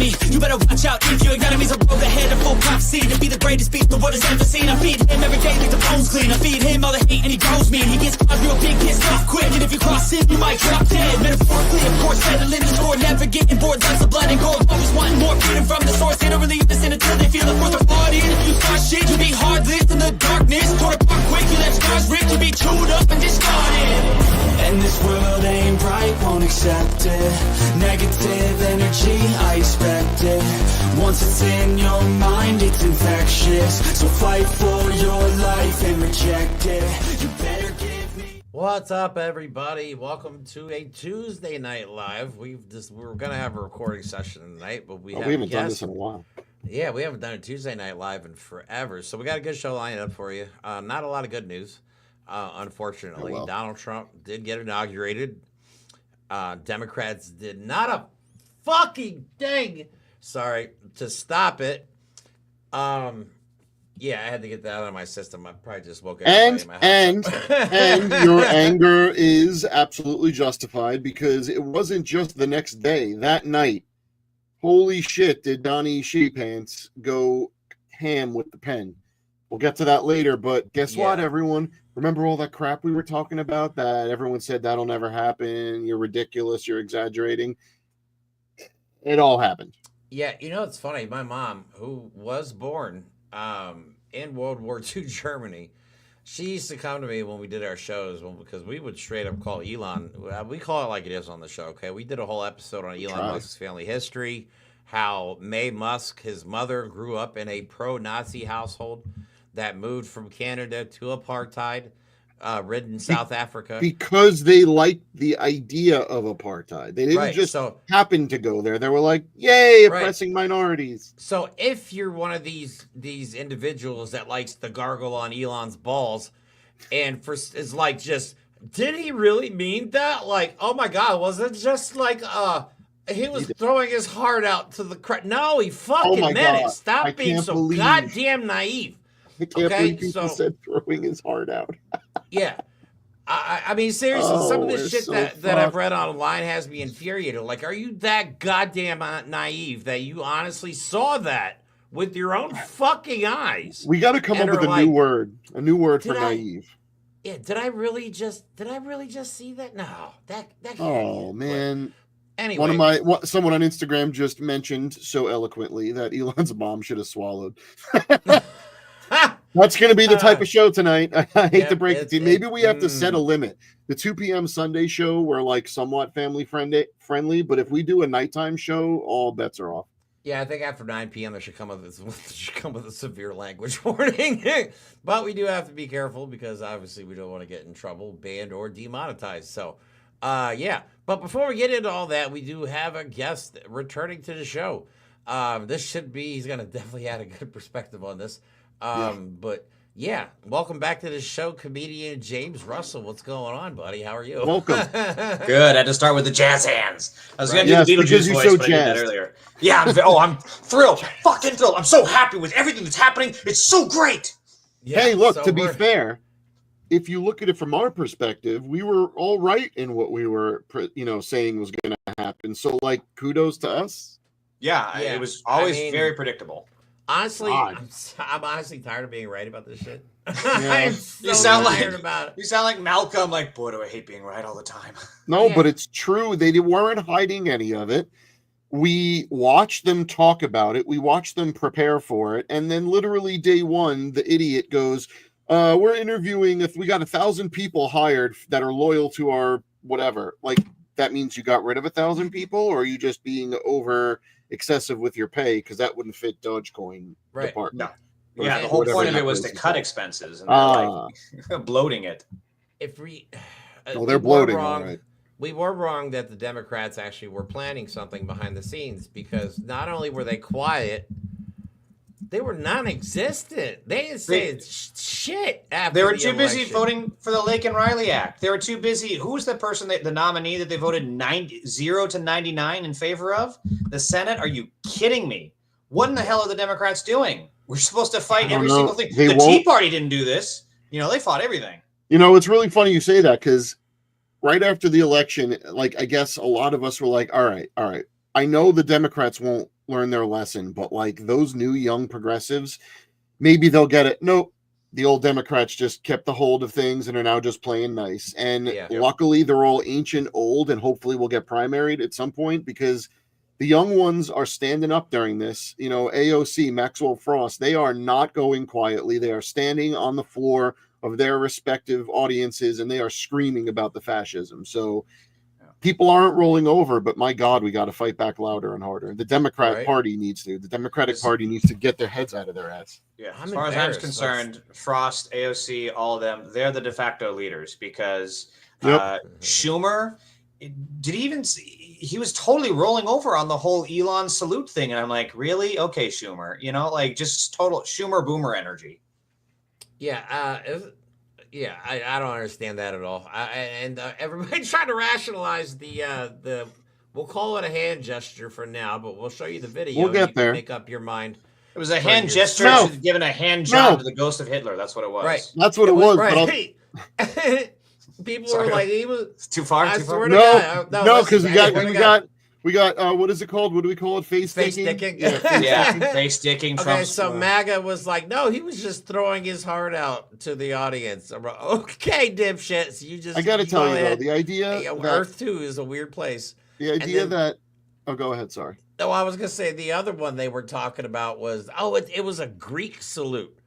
enemy. You better watch out if your enemy's a road ahead of full prophecy to be the greatest beast the world has ever seen. I feed him every day like the bones clean. I feed him all the hate and he grows me. And he gets caught real big, pissed off quick. And if you cross him, you might drop dead. Metaphorically, of course, settling the score. Never getting bored, lots of blood and gore. Always wanting more, freedom from the source. They don't really listen until they feel the force of party. And if you start shit, you be heartless in the darkness. Torn apart quick, you left scars ripped. You be chewed up and discarded. And this world ain't right, won't accept it. Negative energy, I expect it. Once it's in your mind, it's infectious. So fight for your life and reject it. You better give me. What's up, everybody? Welcome to a Tuesday Night Live. We're gonna have a recording session tonight, but we haven't done this in a while. Yeah, we haven't done a Tuesday Night Live in forever, so we got a good show lined up for you. Not a lot of good news. Unfortunately, Oh, well. Donald Trump did get inaugurated. Democrats did not a fucking thing, to stop it. Yeah, I had to get that out of my system. I probably just woke everybody in my house. And your anger is absolutely justified because it wasn't just the next day. That night, holy shit, did Donnie Sheepants go ham with the pen. We'll get to that later, but guess what, everyone? Remember all that crap we were talking about that everyone said that'll never happen, you're ridiculous, you're exaggerating? It all happened. Yeah, you know, it's funny. My mom, who was born in World War II Germany, she used to come to me when we did our shows because we would straight up call Elon. We call it like it is on the show, okay? We did a whole episode on Elon Musk's family history, how Mae Musk, his mother, grew up in a pro-Nazi household that moved from Canada to apartheid, ridden South Africa. Because they liked the idea of apartheid. They didn't just happen to go there. They were like, yay, oppressing minorities. So if you're one of these individuals that likes to gargle on Elon's balls and is like, just, did he really mean that? Like, oh my God, was it just like, he was throwing his heart out to the crowd? No, he fucking meant it. Stop being so goddamn naive. I can't believe people said throwing his heart out. Yeah. I mean, seriously, some of the shit that I've read online has me infuriated. Like, are you that goddamn naive that you honestly saw that with your own fucking eyes? We got to come up with a new word for naive. Yeah, did I really just see that? No, that can't Oh man. Anyway, someone on Instagram just mentioned so eloquently that Elon's mom should have swallowed. That's going to be the type of show tonight. I hate to break it to you. Maybe we have to set a limit. The 2 p.m. Sunday show, we're like somewhat family friendly, but if we do a nighttime show, all bets are off. Yeah, I think after 9 p.m. there should come with a severe language warning. But we do have to be careful because obviously we don't want to get in trouble, banned or demonetized. So, yeah. But before we get into all that, we do have a guest returning to the show. He's going to definitely add a good perspective on this. But yeah, welcome back to the show, comedian James Russell. What's going on, buddy? How are you? Welcome. Good. I had to start with the jazz hands. I was going to do the Beetlejuice voice, but I did that earlier. Yeah, I'm thrilled. Fucking thrilled. I'm so happy with everything that's happening. It's so great. Yeah, hey, look, to be fair, if you look at it from our perspective, we were all right in what we were, saying was going to happen. So, like, kudos to us. Yeah, it was always very predictable. Honestly, I'm honestly tired of being right about this shit. Yeah. You sound like Malcolm. Like, boy, do I hate being right all the time. No, but it's true. They weren't hiding any of it. We watched them talk about it. We watched them prepare for it. And then literally day one, the idiot goes, we're interviewing, if we got 1,000 people hired that are loyal to our whatever. Like, that means you got rid of 1,000 people, or are you just being over excessive with your pay because that wouldn't fit Dogecoin department. No. Yeah, the whole point of it was to cut expenses and like bloating it. If we they're bloating, all right. We were wrong that the Democrats actually were planning something behind the scenes because not only were they quiet, they were non-existent. They didn't say shit after they were too busy voting for the Lake and Riley Act. They were too busy. Who was the person, the nominee that they voted 0 to 99 in favor of? The Senate? Are you kidding me? What in the hell are the Democrats doing? We're supposed to fight every single thing. The Tea Party didn't do this. They fought everything. It's really funny you say that because right after the election, like, I guess a lot of us were like, all right. I know the Democrats won't learn their lesson. But like those new young progressives, maybe they'll get it. Nope. The old Democrats just kept the hold of things and are now just playing nice. And luckily, they're all ancient, old, and hopefully will get primaried at some point because the young ones are standing up during this. You know, AOC, Maxwell Frost, they are not going quietly. They are standing on the floor of their respective audiences and they are screaming about the fascism. So people aren't rolling over, but my God, we got to fight back louder and harder. The Democrat Party needs to. The Democratic Party needs to get their heads out of their ass. Yeah, as far as I'm concerned, Frost, AOC, all of them, they're the de facto leaders because Schumer, he was totally rolling over on the whole Elon salute thing. And I'm like, really? Okay, Schumer, you know, like just total Schumer boomer energy. Yeah, I don't understand that at all. Everybody trying to rationalize the we'll call it a hand gesture for now, but we'll show you the video. We'll get there. Make up your mind. It was a hand gesture giving a hand job to the ghost of Hitler. That's what it was. Right. That's what it was. Right. People were like, he was it's too far. No, because we got what is it called? What do we call it? Face sticking. Face sticking. Okay, so MAGA was like, no, he was just throwing his heart out to the audience. I'm like, okay, dipshits, you just. I got to tell you though, the idea Earth 2 is a weird place. The idea that. Oh, go ahead. Sorry. No, I was gonna say the other one they were talking about was it was a Greek salute.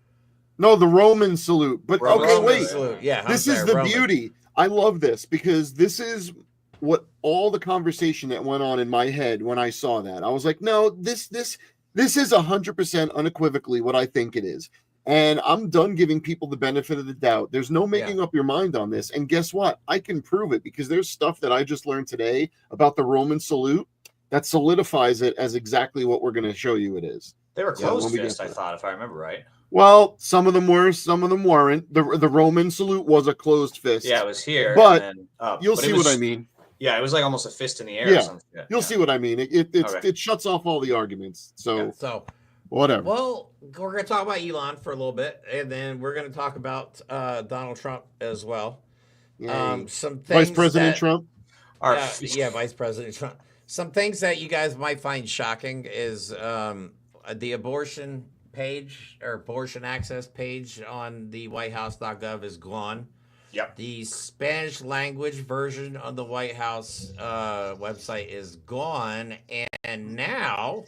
No, the Roman salute. But Roman wait. Salute. Yeah, this is the beauty. I love this because this is what all the conversation that went on in my head when I saw that. I was like, no, this is 100% unequivocally what I think it is. And I'm done giving people the benefit of the doubt. There's no making up your mind on this. And guess what? I can prove it because there's stuff that I just learned today about the Roman salute that solidifies it as exactly what we're going to show you it is. They were closed fist, I thought, if I remember right. Well, some of them were, some of them weren't. The Roman salute was a closed fist. Yeah, it was here. But you'll see what I mean. Yeah, it was like almost a fist in the air. Yeah, or something. You'll see what I mean. It shuts off all the arguments. So whatever. Well, we're going to talk about Elon for a little bit, and then we're going to talk about Donald Trump as well. Some things Vice President Trump. Vice President Trump. Some things that you guys might find shocking is the abortion page or abortion access page on the whitehouse.gov is gone. Yep. The Spanish language version on the White House website is gone. And now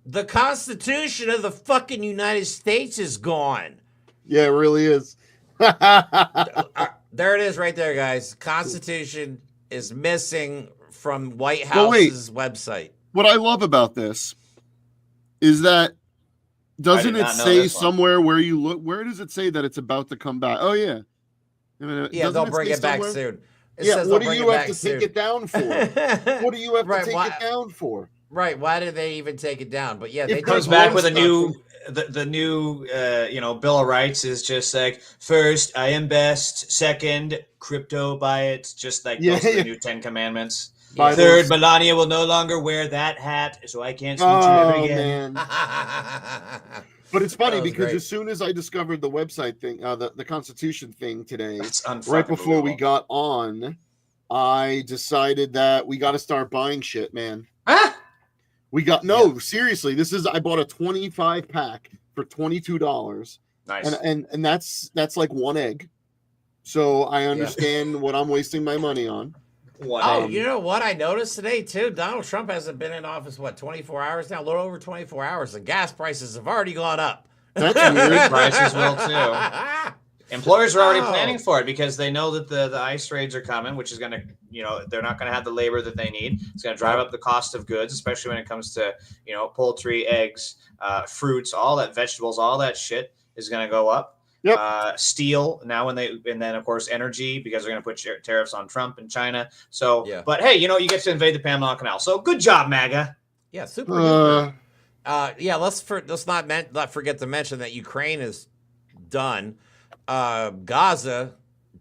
the Constitution of the fucking United States is gone. Yeah, it really is. There it is right there, guys. Constitution is missing from White House's website. What I love about this is that doesn't it say somewhere where you look? Where does it say that it's about to come back? Oh yeah, they'll bring it back soon. What do you have to take it down for? What do you have to take it down for? Right? Why did they even take it down? But yeah, it comes back with a new. The new Bill of Rights is just like, first I am best, second crypto buy it, just like those are the new 10 Commandments. Third, Melania will no longer wear that hat, so I can't speak to her again. Man. But it's funny because as soon as I discovered the website thing, the Constitution thing today, right before we got on, I decided that we got to start buying shit, man. Huh? We got seriously. I bought a 25 pack for $22. Nice, and that's like one egg. So I understand what I'm wasting my money on. You know what I noticed today too? Donald Trump hasn't been in office 24 hours now, a little over 24 hours. The gas prices have already gone up. That's weird. Prices will too. Employers are already planning for it because they know that the ICE raids are coming, which is going to, they're not going to have the labor that they need. It's going to drive up the cost of goods, especially when it comes to, poultry, eggs, fruits, all that, vegetables, all that shit is going to go up. Yep. Steel now and then of course energy because they're going to put tariffs on Trump and China. So, but hey, you get to invade the Panama Canal. So good job, MAGA. Yeah, super good. Let's not forget to mention that Ukraine is done. Gaza,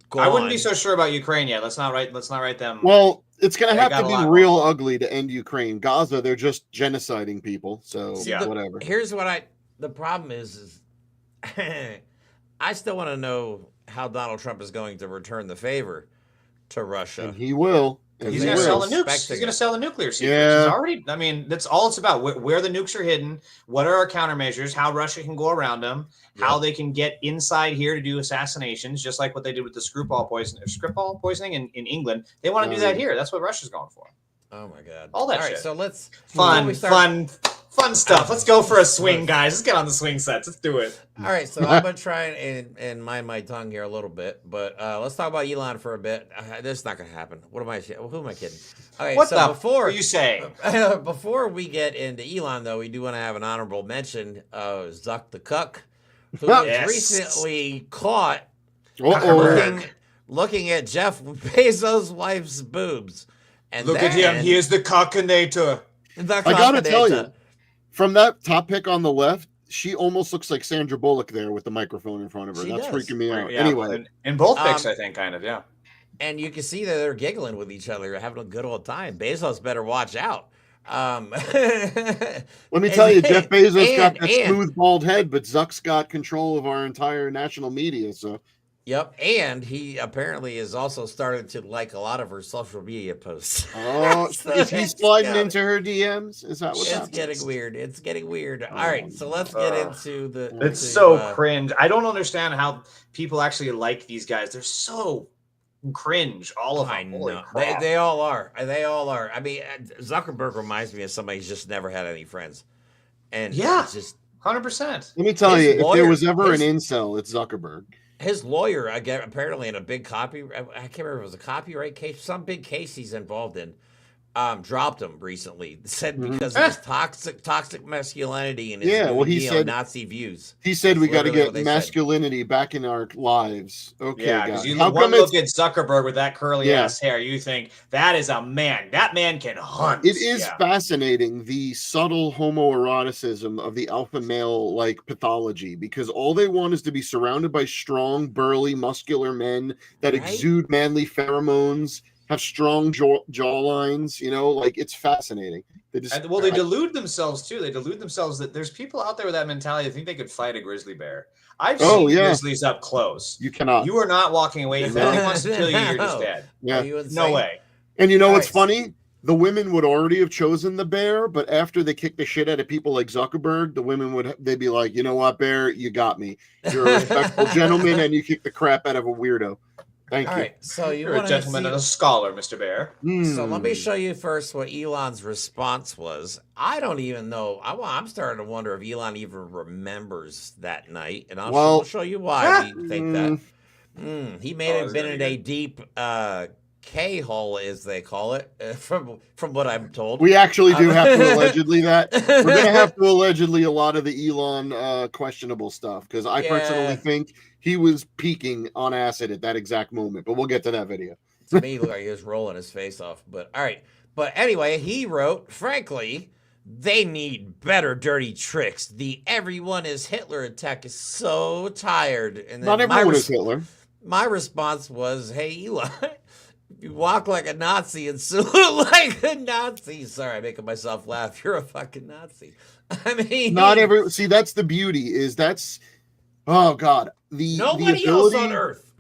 gone. I wouldn't be so sure about Ukraine yet. Let's not write them. Well, it's going to have to be real ugly to end Ukraine. Gaza, they're just genociding people. So whatever. Here's what the problem is I still want to know how Donald Trump is going to return the favor to Russia. And he will. He's He going to sell will. the nukes. He's Expecting going to it. sell the nuclear secrets. Yeah. He's already. I mean, that's all it's about. Where the nukes are hidden. What are our countermeasures? How Russia can go around them. How they can get inside here to do assassinations, just like what they did with the Skripal poisoning in England. They want to do that here. That's what Russia's going for. Oh my God! All that All right, shit. so let's Fun stuff. Let's go for a swing, guys. Let's get on the swing sets. Let's do it. All right, so I'm gonna try and mind my tongue here a little bit, but let's talk about Elon for a bit. This is not gonna happen. Who am I kidding? Okay, What so the before are you saying? before we get into Elon, though, we do want to have an honorable mention of Zuck the Cuck, who Yes. was recently caught Uh-oh. looking at Jeff Bezos' wife's boobs. And Look at him. He is the cockinator. I I gotta tell you, from that top pick on the left, she almost looks like Sandra Bullock there with the microphone in front of her. She That's does. freaking me out. Yeah, Anyway, in both picks, I think, kind of, yeah. And you can see that they're giggling with each other, having a good old time. Bezos better watch out. let me tell you, Jeff Bezos got that and- smooth bald head, but Zuck's got control of our entire national media. So Yep, and he apparently has also started to like a lot of her social media posts. oh, So is he it's sliding got- into her DMs? Is that what's It's happening? getting weird. It's getting weird. All right, so let's get into the. It's to, so cringe. I don't understand how people actually like these guys. They're so cringe, all of them. I Holy know crap. they all are. They all are. I mean, Zuckerberg reminds me of somebody who's just never had any friends, and Yeah. it's just 100%. Let me tell His you, if lawyer- there was ever his- an incel, it's Zuckerberg. his lawyer. Again, apparently in a big I can't remember if it was a copyright case, some big case he's involved in. Dropped him recently. Said because of his toxic masculinity and his he said Nazi views. He said we got to Literally get what they said. masculinity back in our lives. Okay, Yeah, guys. because you How one come look it's, at Zuckerberg with that curly Yeah. ass hair, you think that is a man. That man can hunt. it is Yeah. fascinating the subtle homoeroticism of the alpha male like pathology, because all they want is to be surrounded by strong, burly, muscular men that Right? exude manly pheromones, have strong jawlines. You know, like it's fascinating. They just And, well, they delude themselves too. They delude themselves that there's people out there with that mentality that think they could fight a grizzly bear. I've seen grizzlies up close. you cannot. You are not walking away. If anyone wants to kill you, you're just dead. Yeah. Are you insane? No way. And you know All what's right. funny? The women would already have chosen the bear, but after they kick the shit out of people like Zuckerberg, the women they'd be like, you know what, bear, you got me. You're a respectful gentleman, and you kick the crap out of a weirdo. Thank All you. right, so you You're a want gentleman to and a see. scholar, Mr. Bear. So let me Hmm. show you first what Elon's response was. I don't even know. I'm starting to wonder if Elon even remembers that night, and we'll show you why we think that. He may have been in a deep K-hole, as they call it, from what I'm told. We actually do have to allegedly that. We're going to have to allegedly a lot of the Elon questionable stuff, because I personally think he was peaking on acid at that exact moment, but we'll get to that video. To me, it looked like he was rolling his face off. But all right. But anyway, he wrote, frankly, they need better dirty tricks. The everyone is Hitler attack is so tired. And then Not everyone is Hitler. My response was, hey, Elon, you walk like a Nazi and salute like a Nazi. Sorry, I'm making myself laugh. You're a fucking Nazi. I mean, See, that's the beauty, is that's, oh God. Nobody else on earth.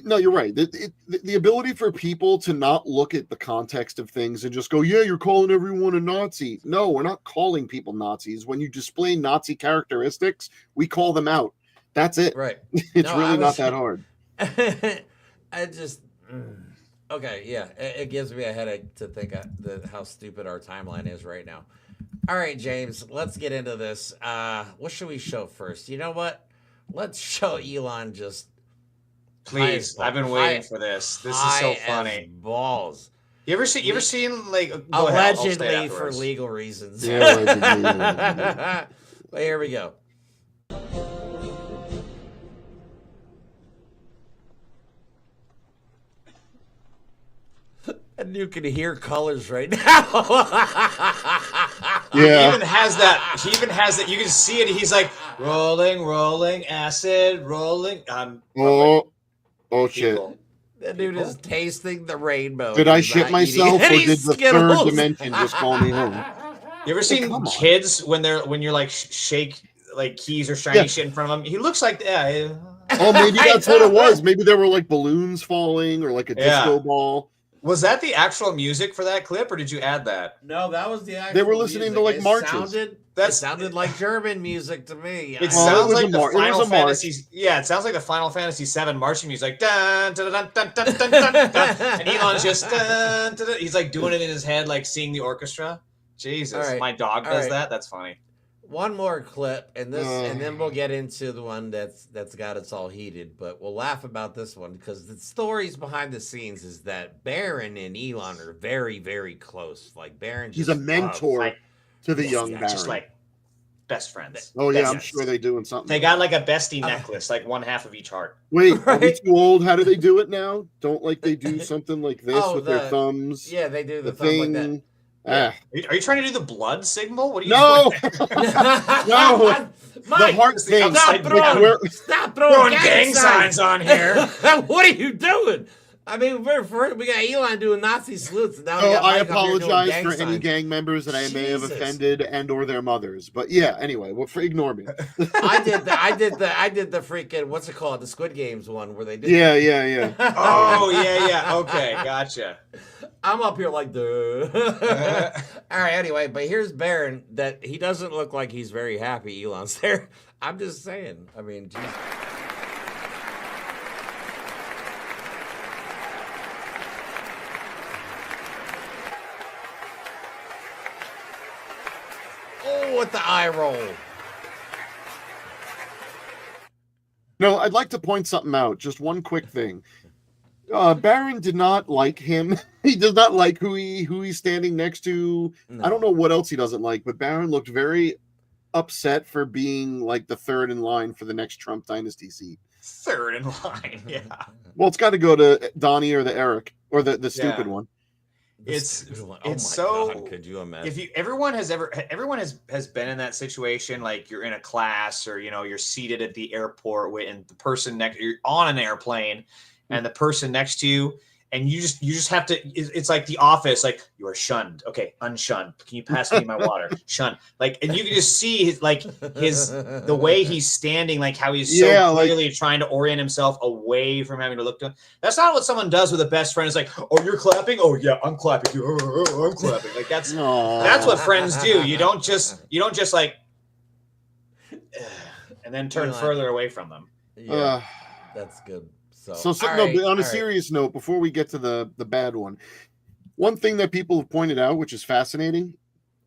No, you're right. The ability for people to not look at the context of things and just go, yeah, you're calling everyone a Nazi. No, we're not calling people Nazis. When you display Nazi characteristics, we call them out. That's it. Right. It's really not that hard. I just... Okay, yeah. It gives me a headache to think how stupid our timeline is right now. All right, James, let's get into this. What should we show first? You know what? Let's show Elon just... Please, I've been waiting for this. This is so funny. Balls. You ever seen like go ahead, I'll stay Allegedly for afterwards. legal reasons. Yeah, allegedly. But here we go. And you can hear colors right now. He Yeah. even has that. He even has that. You can see it. He's like rolling, acid, rolling. Oh shit. People. That dude is tasting the rainbow. Did I He's shit not eating myself, or any did the Skittles. third dimension just call me home? You ever seen come on. kids when you're like shake like keys or shiny shit in front of them? He looks like Oh, maybe that's what it was. Maybe there were like balloons falling or like a disco ball. Was that the actual music for that clip, or did you add that? No, that was the actual They were listening to, like, marches. It sounded like German music to me. It Well, sounds it was like a the mar- it was Final a march. Fantasy. Yeah, it sounds like the Final Fantasy VII marching music. Dun, dun, dun, dun, dun, dun, dun, dun. And Elon's just dun, dun, dun. He's like doing it in his head, like seeing the orchestra. Jesus, All right. my dog All does right. that. That's funny. One more clip, and then we'll get into the one that's got us all heated. But we'll laugh about this one because the stories behind the scenes is that Baron and Elon are very, very close. Like Baron, He's a mentor Like, to the young Baron. just like best friends. Oh yeah, Best I'm friends. sure they doing something. They got like a bestie necklace, like one half of each heart. Wait, are we Right? too old? How do they do it now? Don't like they do something like this Oh, with their the- thumbs? Yeah, they do the the thing like that. thing. Ah. Are you trying to do the blood signal? What are you No, No, the heart thing. upside Stop down. throwing, stop throwing Throwing gang signs on here. What are you doing? I mean, we got Elon doing Nazi salutes. And now we Oh, got I Mike up here doing apologize gang for any signs. gang members that I may have Jesus. offended and or their mothers. But yeah, anyway, well, ignore me. I did the freaking what's it called? The Squid Games one where they did. Yeah. Oh yeah. Okay, gotcha. I'm up here like duh. All right, anyway, but here's Baron. That he doesn't look like he's very happy. Elon's there. I'm just saying. I mean, geez. Oh, with the eye roll. No, I'd like to point something out. Just one quick thing. Baron did not like him. He does not like who he's standing next to. No. I don't know what else he doesn't like, but Baron looked very upset for being like the third in line for the next Trump dynasty seat. Third in line. Yeah. Well, it's got to go to Donnie or the Eric or the stupid Yeah. one. It's oh it's my so. God, could you imagine? If everyone has been in that situation, like you're in a class or you're seated at the airport and the person you're on an airplane and the person next to you, and you just have to. It's like The Office. Like, you are shunned. Okay, unshunned. Can you pass me my water? Shunned. Like, and you can just see the way he's standing, like how he's so clearly trying to orient himself away from having to look to him. That's not what someone does with a best friend. It's like, oh, you're clapping. Oh yeah, I'm clapping too. Oh, I'm clapping. Like that's what friends do. You don't just like, and then turn further away from them. Yeah, that's good. So on a serious note, before we get to the bad one thing that people have pointed out, which is fascinating,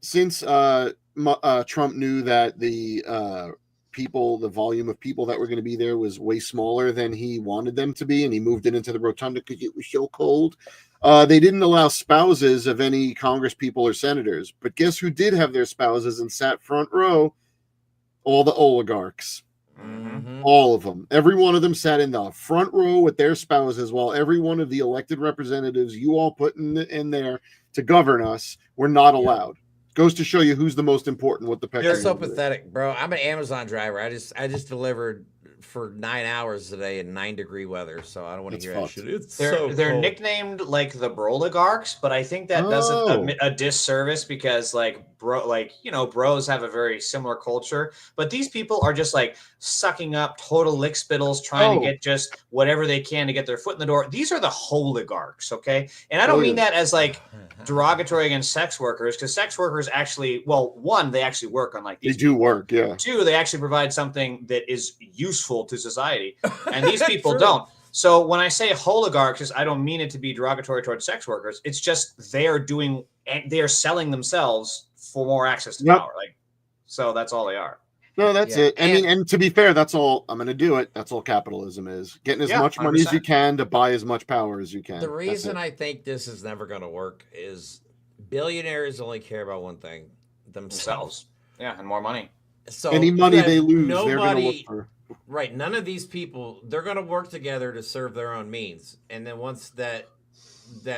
since Trump knew that the volume of people that were going to be there was way smaller than he wanted them to be, and he moved it into the rotunda because it was so cold. They didn't allow spouses of any Congress people or senators, but guess who did have their spouses and sat front row? All the oligarchs. Mm-hmm. All of them. Every one of them sat in the front row with their spouses, while every one of the elected representatives you all put in there to govern us were not allowed. Goes to show you who's the most important. What the pecking You're so order is. pathetic, bro. I'm an Amazon driver. I just delivered for 9 hours today in 9-degree weather, so I don't want to hear that shit. It's They're cold. nicknamed like the Broligarchs, but I think that does a disservice because bros have a very similar culture, but these people are just like sucking up total lick spittles, trying to get just whatever they can to get their foot in the door. These are the holigarchs, okay? And I don't mean that as like derogatory against sex workers, because sex workers actually, well, one, they actually work on like these. They do work, yeah. Two, they actually provide something that is useful to society, and these people don't. So when I say oligarchs, I don't mean it to be derogatory towards sex workers. It's just they are selling themselves for more access to power. Like, so that's all they are. No, that's it. I mean, and to be fair, that's all. I'm going to do it. That's all capitalism is. Getting as much money as you can to buy as much power as you can. The reason I think this is never going to work is billionaires only care about one thing: themselves. Yeah, and more money. So any money they lose, they're going to look for. Right. None of these people, they're going to work together to serve their own means. And then once that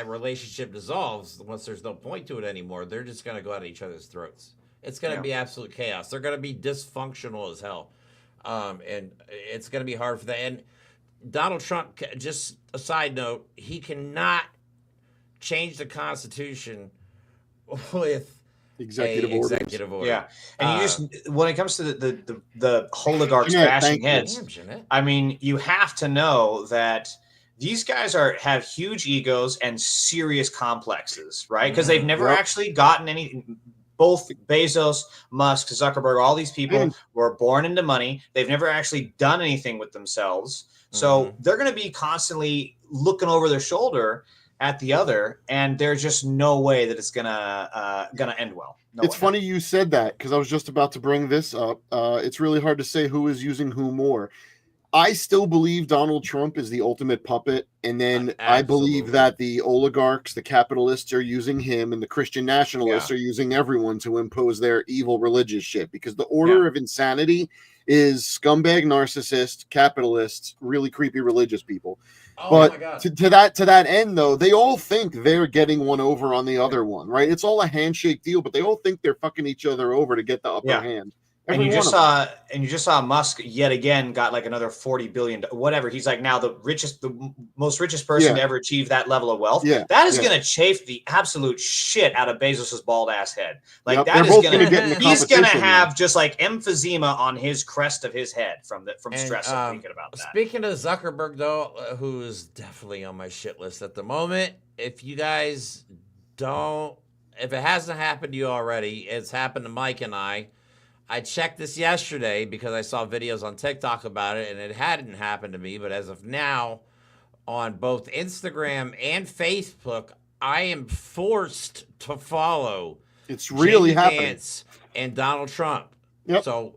relationship dissolves, once there's no point to it anymore, they're just going to go at each other's throats. It's going to be absolute chaos. They're going to be dysfunctional as hell. And it's going to be hard for that. And Donald Trump, just a side note, he cannot change the Constitution with executive order. Yeah, and you just when it comes to the oligarchs bashing heads, I mean, you have to know that these guys have huge egos and serious complexes, right? Because they've never actually gotten any. Both Bezos, Musk, Zuckerberg, all these people were born into money. They've never actually done anything with themselves. So they're going to be constantly looking over their shoulder at the other, and there's just no way that it's gonna end well. No it's funny you said that, because I was just about to bring this up. It's really hard to say who is using who more. I still believe Donald Trump is the ultimate puppet, and then I believe that the oligarchs, the capitalists, are using him, and the Christian nationalists are using everyone to impose their evil religious shit, because the order of insanity is scumbag, narcissist, capitalists, really creepy religious people. But to that end, though, they all think they're getting one over on the other one, right? It's all a handshake deal, but they all think they're fucking each other over to get the upper hand. And you just saw Musk yet again got like another $40 billion, whatever. He's like now the most richest person to ever achieve that level of wealth. Yeah. That is going to chafe the absolute shit out of Bezos's bald ass head. Like that is going to, he's going to have just like emphysema on his crest of his head from stress of thinking about that. Speaking of Zuckerberg though, who is definitely on my shit list at the moment, if you guys if it hasn't happened to you already, it's happened to Mike and I checked this yesterday because I saw videos on TikTok about it, and it hadn't happened to me. But as of now, on both Instagram and Facebook, I am forced to follow. It's really happening. Vance and Donald Trump. Yep. So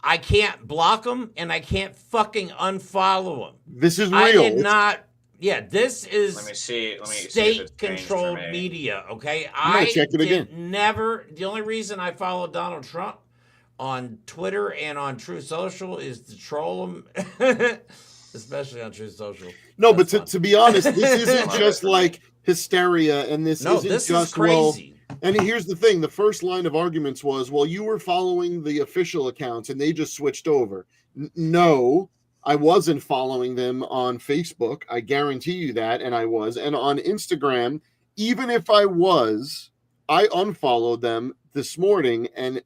I can't block them, and I can't fucking unfollow them. This is real. I did not. Yeah, this is let me see state-controlled media, okay? I'm gonna check it again. The only reason I follow Donald Trump on Twitter and on True Social is to troll him, especially on True Social. No, but to be honest, this isn't just like hysteria, and this isn't just crazy. And here's the thing: the first line of arguments was, "Well, you were following the official accounts, and they just switched over." No, I wasn't following them on Facebook. I guarantee you that, and I was. And on Instagram, even if I was, I unfollowed them this morning, and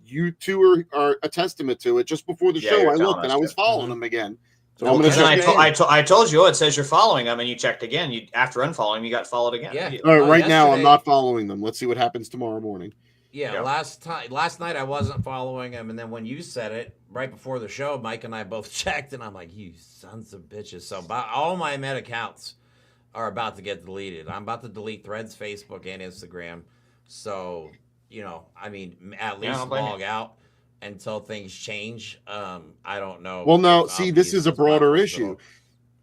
you two are a testament to it. Just before the show, I looked and I was following them again. So I'm I told you, it says you're following them, and you checked again. You after unfollowing, you got followed again. Yeah. All right, now I'm not following them. Let's see what happens tomorrow morning. Yeah, last night I wasn't following him, and then when you said it right before the show, Mike and I both checked, and I'm like, "You sons of bitches!" So all my Met accounts are about to get deleted. I'm about to delete Threads, Facebook, and Instagram. So. I mean, at least log out until things change. I don't know. Well, no, see, this is a broader issue.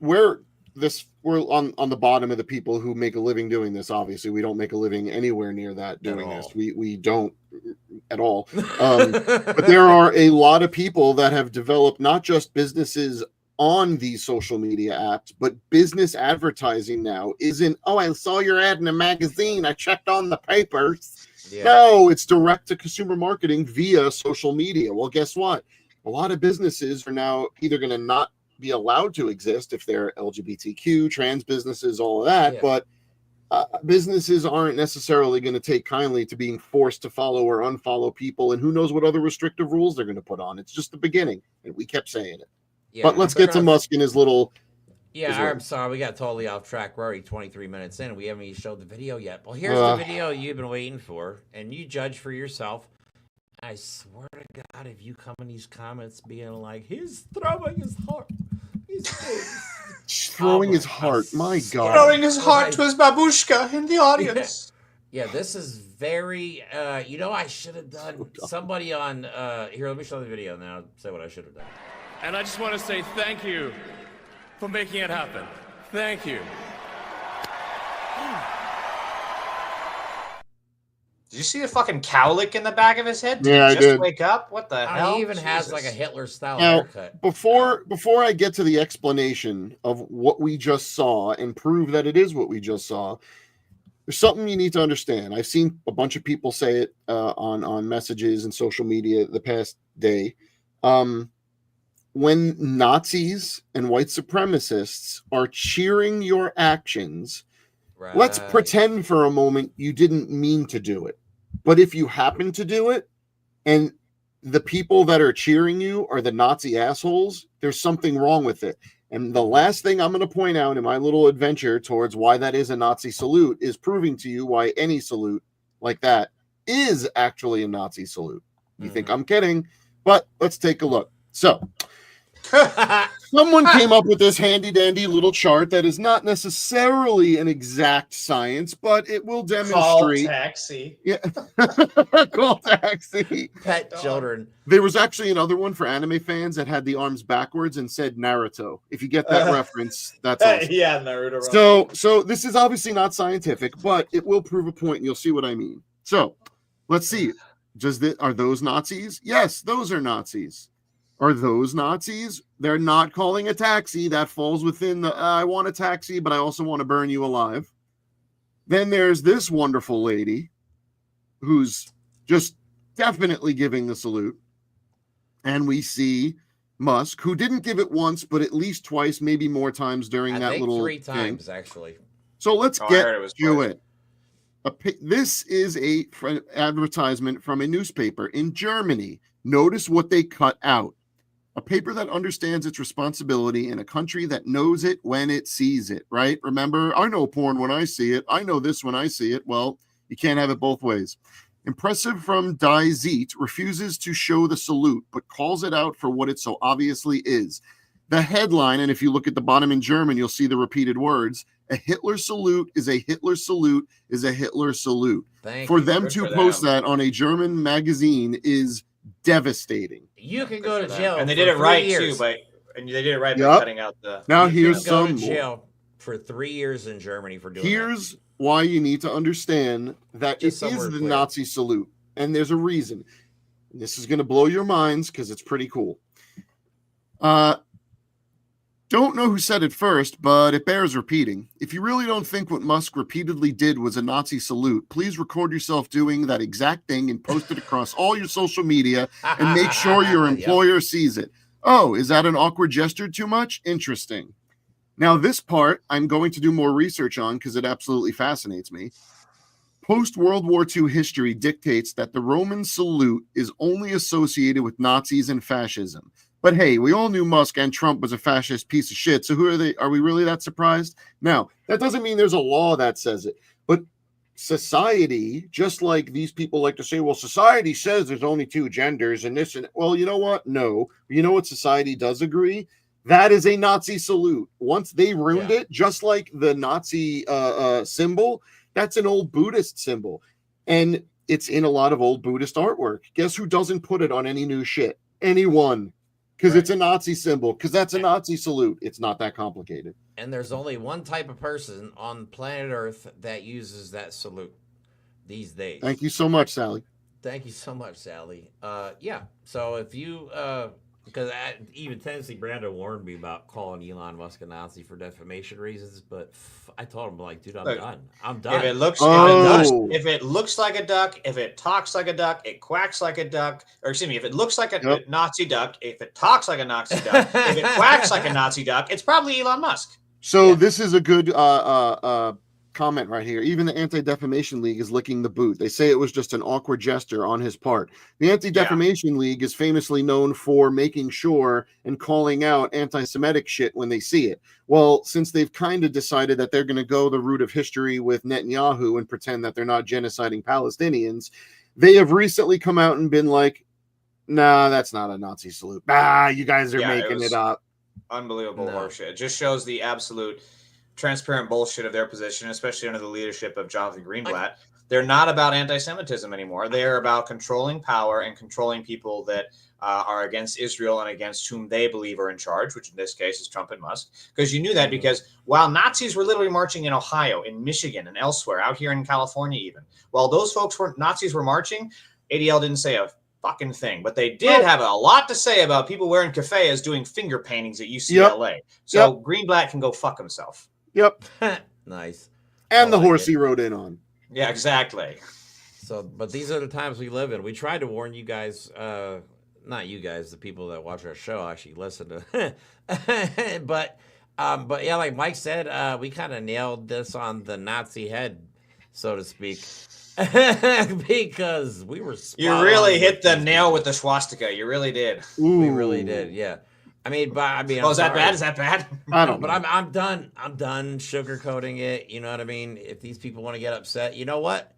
We're on the bottom of the people who make a living doing this. Obviously, we don't make a living anywhere near that doing this. We don't at all. But there are a lot of people that have developed not just businesses on these social media apps, but business advertising now isn't, I saw your ad in a magazine, I checked on the papers. Yeah. No, it's direct to consumer marketing via social media. Well, guess what? A lot of businesses are now either going to not be allowed to exist if they're LGBTQ, trans businesses, all of that. Yeah. But businesses aren't necessarily going to take kindly to being forced to follow or unfollow people. And who knows what other restrictive rules they're going to put on. It's just the beginning. And we kept saying it. Yeah, but let's get to Musk and his little... Yeah, I'm sorry. We got totally off track. We're already 23 minutes in, and we haven't even showed the video yet. Well, here's the video you've been waiting for, and you judge for yourself. I swear to God, if you come in these comments being like, he's throwing his heart. He's throwing his heart. My God. Throwing his heart to his babushka in the audience. Yeah, this is very, I should have done somebody on, here, let me show the video now, say what I should have done. And I just want to say thank you for making it happen. Thank you. Did you see the fucking cowlick in the back of his head? Did he just wake up? What the hell? He even has like a Hitler-style haircut. Before I get to the explanation of what we just saw and prove that it is what we just saw, there's something you need to understand. I've seen a bunch of people say it on messages and social media the past day. When Nazis and white supremacists are cheering your actions, let's pretend for a moment you didn't mean to do it. But if you happen to do it, and the people that are cheering you are the Nazi assholes, there's something wrong with it. And the last thing I'm going to point out in my little adventure towards why that is a Nazi salute is proving to you why any salute like that is actually a Nazi salute. You think I'm kidding, but let's take a look. So, someone came up with this handy-dandy little chart that is not necessarily an exact science, but it will demonstrate. Call taxi. Yeah, call taxi. Pet children. There was actually another one for anime fans that had the arms backwards and said Naruto. If you get that reference, that's awesome. Yeah, Naruto. So this is obviously not scientific, but it will prove a point, and you'll see what I mean. So let's see. Are those Nazis? Yes, those are Nazis. Are those Nazis? They're not calling a taxi. That falls within the I want a taxi, but I also want to burn you alive. Then there's this wonderful lady who's just definitely giving the salute. And we see Musk, who didn't give it once, but at least twice, maybe more times during that little 3 thing. times, actually. So let's I get heard it was to twice. it. This is a advertisement from a newspaper in Germany. Notice what they cut out. A paper that understands its responsibility in a country that knows it when it sees it, right? Remember, I know porn when I see it. I know this when I see it. Well, you can't have it both ways. Impressive from Die Zeit refuses to show the salute, but calls it out for what it so obviously is. The headline, and if you look at the bottom in German, you'll see the repeated words. A Hitler salute is a Hitler salute is a Hitler salute. For them Good to for post them. that on a German magazine is devastating. You can go to jail. And they for did it 3 right years. too, and they did it right by Yep. cutting out the. Now You here's can go some to more. jail for 3 years in Germany for doing Here's why you need to understand that Just it is somewhere the clear. Nazi salute. And there's a reason. This is going to blow your minds because it's pretty cool. Don't know who said it first, but it bears repeating. If you really don't think what Musk repeatedly did was a Nazi salute, please record yourself doing that exact thing and post it across all your social media that. and make sure your Yep. employer sees it. Oh, is that an awkward gesture too much? Interesting. Now, this part I'm going to do more research on because it absolutely fascinates me. Post-World War II history dictates that the Roman salute is only associated with Nazis and fascism. But hey, we all knew Musk and Trump was a fascist piece of shit, so who are they? Are we really that surprised? Now, that doesn't mean there's a law that says it, but society, just like these people like to say, well, society says there's only 2 genders and this and well, you know what? No. You know what society does agree? That is a Nazi salute. Once they ruined it, just like the Nazi symbol, that's an old Buddhist symbol. And it's in a lot of old Buddhist artwork. Guess who doesn't put it on any new shit? Anyone. Because it's a Nazi symbol. Because that's a Nazi salute. It's not that complicated. And there's only one type of person on planet Earth that uses that salute these days. Thank you so much, Sally. Thank you so much, Sally. Yeah. So if you, because even Tennessee Brando warned me about calling Elon Musk a Nazi for defamation reasons, but I told him, like, dude, I'm Look, done. I'm done. If it looks, Oh. if it looks like a duck, if it talks like a duck, it quacks like a duck. Or excuse me, if it looks like a Yep. Nazi duck, if it talks like a Nazi duck, if it quacks like a Nazi duck, it's probably Elon Musk. So Yeah. this is a good comment right here. Even the Anti-Defamation League is licking the boot. They say it was just an awkward gesture on his part. The Anti-Defamation League is famously known for making sure and calling out anti-Semitic shit when they see it. Well, since they've kind of decided that they're going to go the route of history with Netanyahu and pretend that they're not genociding Palestinians, they have recently come out and been like, nah, that's not a Nazi salute. You guys are making it up. Unbelievable No. horseshit. It just shows the absolute transparent bullshit of their position, especially under the leadership of Jonathan Greenblatt. They're not about anti-Semitism anymore. They're about controlling power and controlling people that are against Israel and against whom they believe are in charge, which in this case is Trump and Musk. Because you knew that because while Nazis were literally marching in Ohio, in Michigan, and elsewhere, out here in California even, while those folks were Nazis were marching, ADL didn't say a fucking thing, but they did have a lot to say about people wearing keffiyehs doing finger paintings at UCLA. So Greenblatt can go fuck himself. Yep. Nice. And I the like horse it. he rode in on. Yeah, exactly. So, but these are the times we live in. We tried to warn you guys, not you guys, the people that watch our show actually listen to. but yeah, like Mike said, we kind of nailed this on the Nazi head, so to speak, because we were. You really hit the nail with the swastika. You really did. We really did, yeah. I mean, but I mean, Oh, is that sorry. bad? Is that bad? I don't But know. I'm done. I'm done sugarcoating it. You know what I mean? If these people want to get upset, you know what?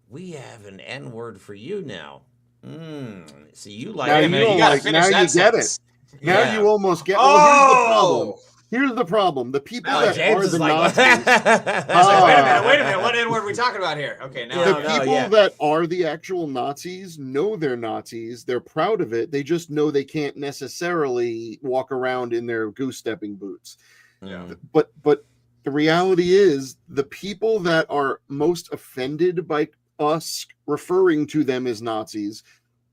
We have an N word for you now. So you like Now it? you man, don't gotta like. finish Now that you get it. sentence. Now Yeah. you almost get. Well, here's the problem. Oh! Here's the problem. The people Oh, that James are is the like, Nazis. I was like, wait a minute. Ah. What N word are we talking about here? Okay, now Yeah, The no, people yeah. that are the actual Nazis know they're Nazis. They're proud of it. They just know they can't necessarily walk around in their goose stepping boots. Mm. But the reality is, the people that are most offended by us referring to them as Nazis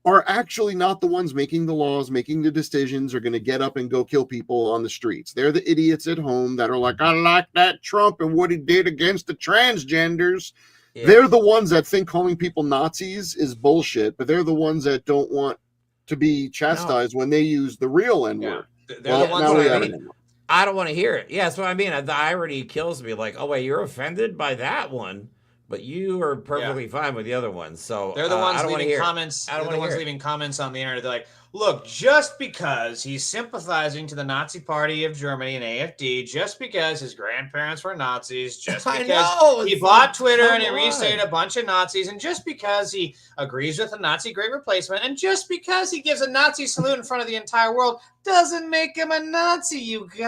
are actually not the ones making the laws, making the decisions, are going to get up and go kill people on the streets. They're the idiots at home that are like, I like that Trump and what he did against the transgenders. Yeah. They're the ones that think calling people Nazis is bullshit, but they're the ones that don't want to be chastised when they use the real N-word. they're the ones now we that have I an mean. N-word. I don't want to hear it. Yeah, that's what I mean. The irony kills me. Like, oh wait, you're offended by that one, but you are perfectly fine with the other one. So They're the I ones don't wanna leaving hear it. comments. I They're don't the wanna ones hear it. leaving comments on the internet. They're like, look, just because he's sympathizing to the Nazi Party of Germany and AFD, just because his grandparents were Nazis, just I because know, he it's bought like, Twitter and he come restated on. a bunch of Nazis, and just because he agrees with the Nazi Great Replacement, and just because he gives a Nazi salute in front of the entire world, doesn't make him a Nazi, you guys.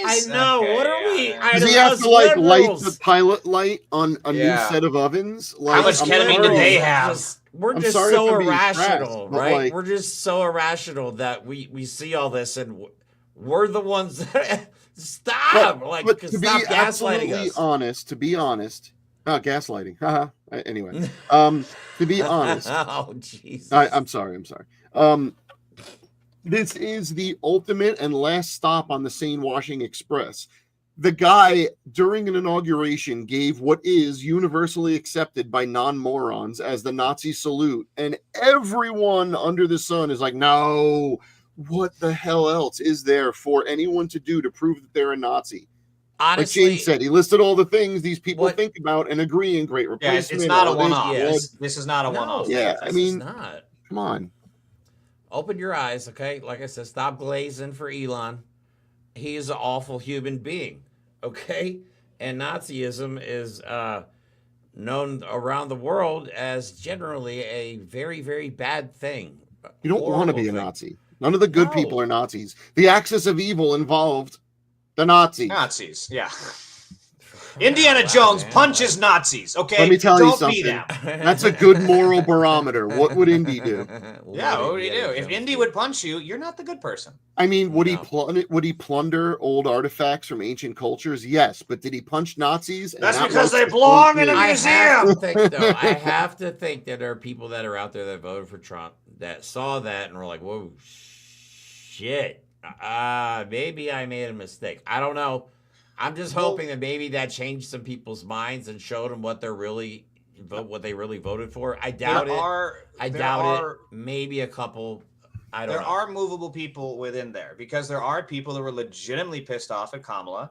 I know. Okay, what are we? yeah. I Does he don't- have us to like light liberals. the pilot light on a new Yeah. set of ovens? How Like, much I'm ketamine sorry. do they have? We're I'm just sorry if so I'm being irrational, crass, but, right? like- We're just so irrational that we see all this and we're the ones that stop. But to be stop gaslighting absolutely us. honest, gaslighting. Haha. Anyway, to be honest, Oh Jesus! I'm sorry. This is the ultimate and last stop on the Seine Washing Express. The guy, during an inauguration, gave what is universally accepted by non-morons as the Nazi salute, and everyone under the sun is like, no, what the hell else is there for anyone to do to prove that they're a Nazi? Honestly, Like James said, he listed all the things these people What- think about and agree in Great Yeah, Replacement. it's not a all this, one-off. yeah. This is not a one-off. no, Yeah, this I is mean- not. Come on. Open your eyes, okay? Like I said, stop glazing for Elon. He is an awful human being, okay? And Nazism is known around the world as generally a very, very bad thing. You don't want to be a Horrible thing. Nazi. None of the good No. people are Nazis. The axis of evil involved the Nazis. Nazis, yeah. Indiana Wow, Jones man. punches Nazis. Okay, Let me tell you don't be something. them. That's a good moral barometer. What would Indy do? Yeah, what would he do? If Indy would punch you, you're not the good person. I mean, would No. would he plunder old artifacts from ancient cultures? Yes, but did he punch Nazis? And That's that because was they the belong whole in a thing. I have to museum. think, though. I have to think that there are people that are out there that voted for Trump that saw that and were like, "Whoa, shit! Maybe I made a mistake." I don't know. I'm just hoping that maybe that changed some people's minds and showed them what they really voted for. I doubt it. I doubt it. Maybe a couple. I don't There know. are movable people within there because there are people that were legitimately pissed off at Kamala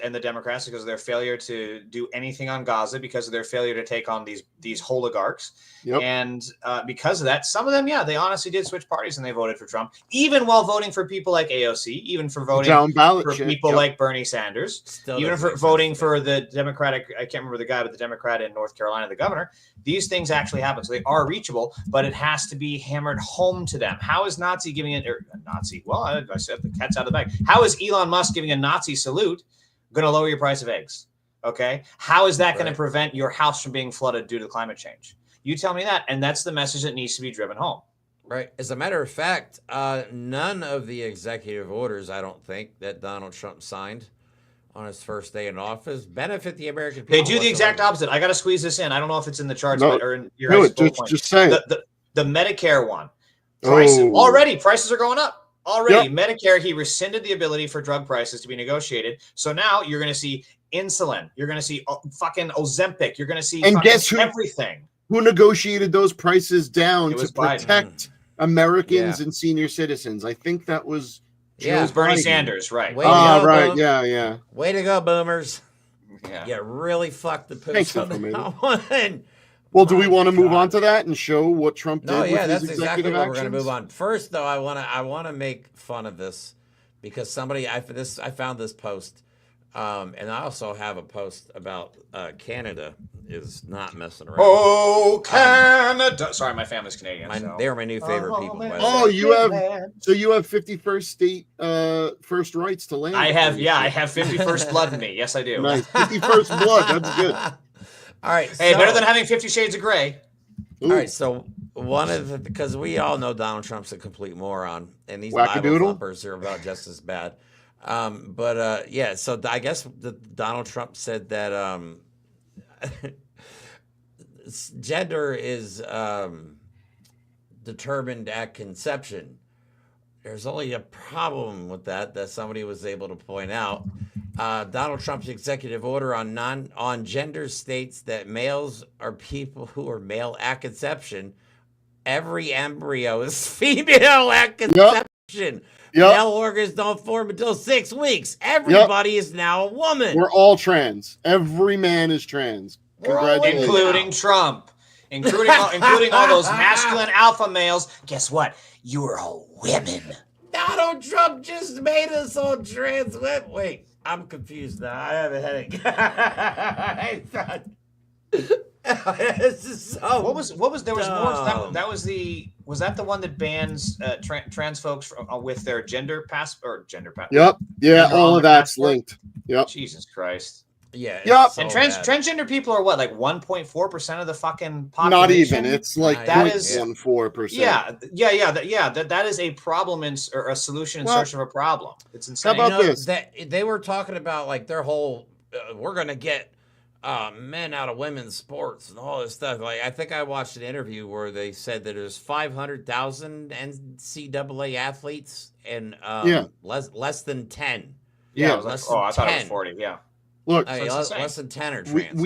and the Democrats because of their failure to do anything on Gaza, because of their failure to take on these oligarchs. Yep. And because of that, some of them, they honestly did switch parties and they voted for Trump, even while voting for people like AOC, even for voting Down ballot for shit. people Yep. like Bernie Sanders, Still even doesn't for make sense voting to me. for the Democratic, I can't remember the guy, but the Democrat in North Carolina, the governor. These things actually happen. So they are reachable, but it has to be hammered home to them. How is Nazi giving it, or Nazi? Well, I said the cat's out of the bag. How is Elon Musk giving a Nazi salute going to lower your price of eggs? Okay. How is that going to Right. prevent your house from being flooded due to climate change? You tell me that. And that's the message that needs to be driven home. Right. As a matter of fact, none of the executive orders, I don't think, that Donald Trump signed on his first day in office benefit the American people. They do the exact whatsoever. opposite. I got to squeeze this in. I don't know if it's in the charts, No, but or in your Do guys' it. bullet point. Just say it. The Medicare one. Oh. Prices are going up. Already, Medicare, he rescinded the ability for drug prices to be negotiated. So now you're going to see insulin. You're going to see fucking Ozempic. You're going to see And fucking guess who- everything. Who negotiated those prices down It to was Biden. protect Americans Yeah. and senior citizens? I think that was Yeah. It was Bernie Biden. Sanders, right? Way to go, right. Boom. Yeah. Way to go, boomers. Yeah. Yeah, really fucked the Thanks, pooch on informative. that one. Well, do we My want to move God. on to that and show what Trump did No, with yeah, his that's exactly executive what we're actions? going to move on. First, though, I want to make fun of this. because somebody I found this post, and I also have a post about Canada is not messing around. Oh, Canada! Sorry, my family's Canadian. They are my new favorite people. By the way. Oh, you have 51st state first rights to land. I have 51st blood in me. Yes, I do. Nice. 51st blood. That's good. All right. Hey, better than having 50 Shades of Grey. All right. So one of the, because we all know Donald Trump's a complete moron, and these Bible Wackadoodle? thumpers are about just as bad. Yeah. So I guess Donald Trump said that gender is determined at conception. There's only a problem with that somebody was able to point out. Donald Trump's executive order on gender states that males are people who are male at conception. Every embryo is female at conception. Yep. Male organs don't form until 6 weeks. Everybody is now a woman. We're all trans. Every man is trans. Congratulations. Including Trump. Including all those masculine alpha males. Guess what? You're all women. Donald Trump just made us all trans. Wait, I'm confused now. I have a headache. This is so what was there was more dumb. that was that the one that bans trans folks with their gender pass. Yep. Yeah, all of that's linked. Yep. Jesus Christ. Yeah. Yep. So And bad. transgender people are what, like 1.4% of the fucking population? Not even. It's like That is 0.14%. That is a problem or a solution in search of a problem. It's insane. How about this? They were talking about like their whole we're gonna get men out of women's sports and all this stuff. Like I think I watched an interview where they said that there's 500,000 NCAA athletes and less than 10. Yeah, I thought it was 40. Yeah. Look, less than 10 are trans.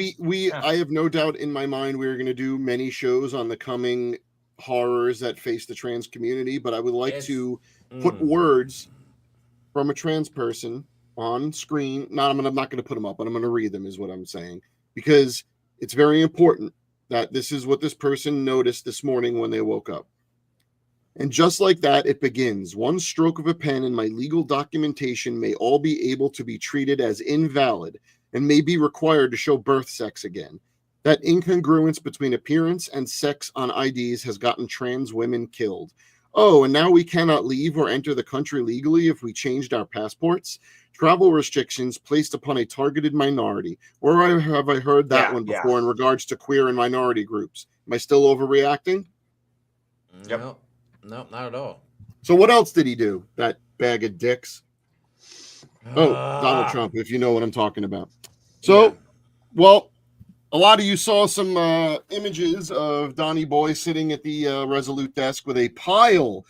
I have no doubt in my mind we're going to do many shows on the coming horrors that face the trans community, but I would like to put words from a trans person on screen. I'm not going to put them up, but I'm going to read them is what I'm saying, because it's very important that this is what this person noticed this morning when they woke up. And just like that, it begins. One stroke of a pen and my legal documentation may all be able to be treated as invalid and may be required to show birth sex again. That incongruence between appearance and sex on IDs has gotten trans women killed. Oh, and now we cannot leave or enter the country legally if we changed our passports. Travel restrictions placed upon a targeted minority. Or have I heard that one before in regards to queer and minority groups? Am I still overreacting? Yep. No, not at all. So what else did he do? That bag of dicks. Donald Trump, if you know what I'm talking about. So, well, a lot of you saw some images of Donnie Boy sitting at the Resolute desk with a pile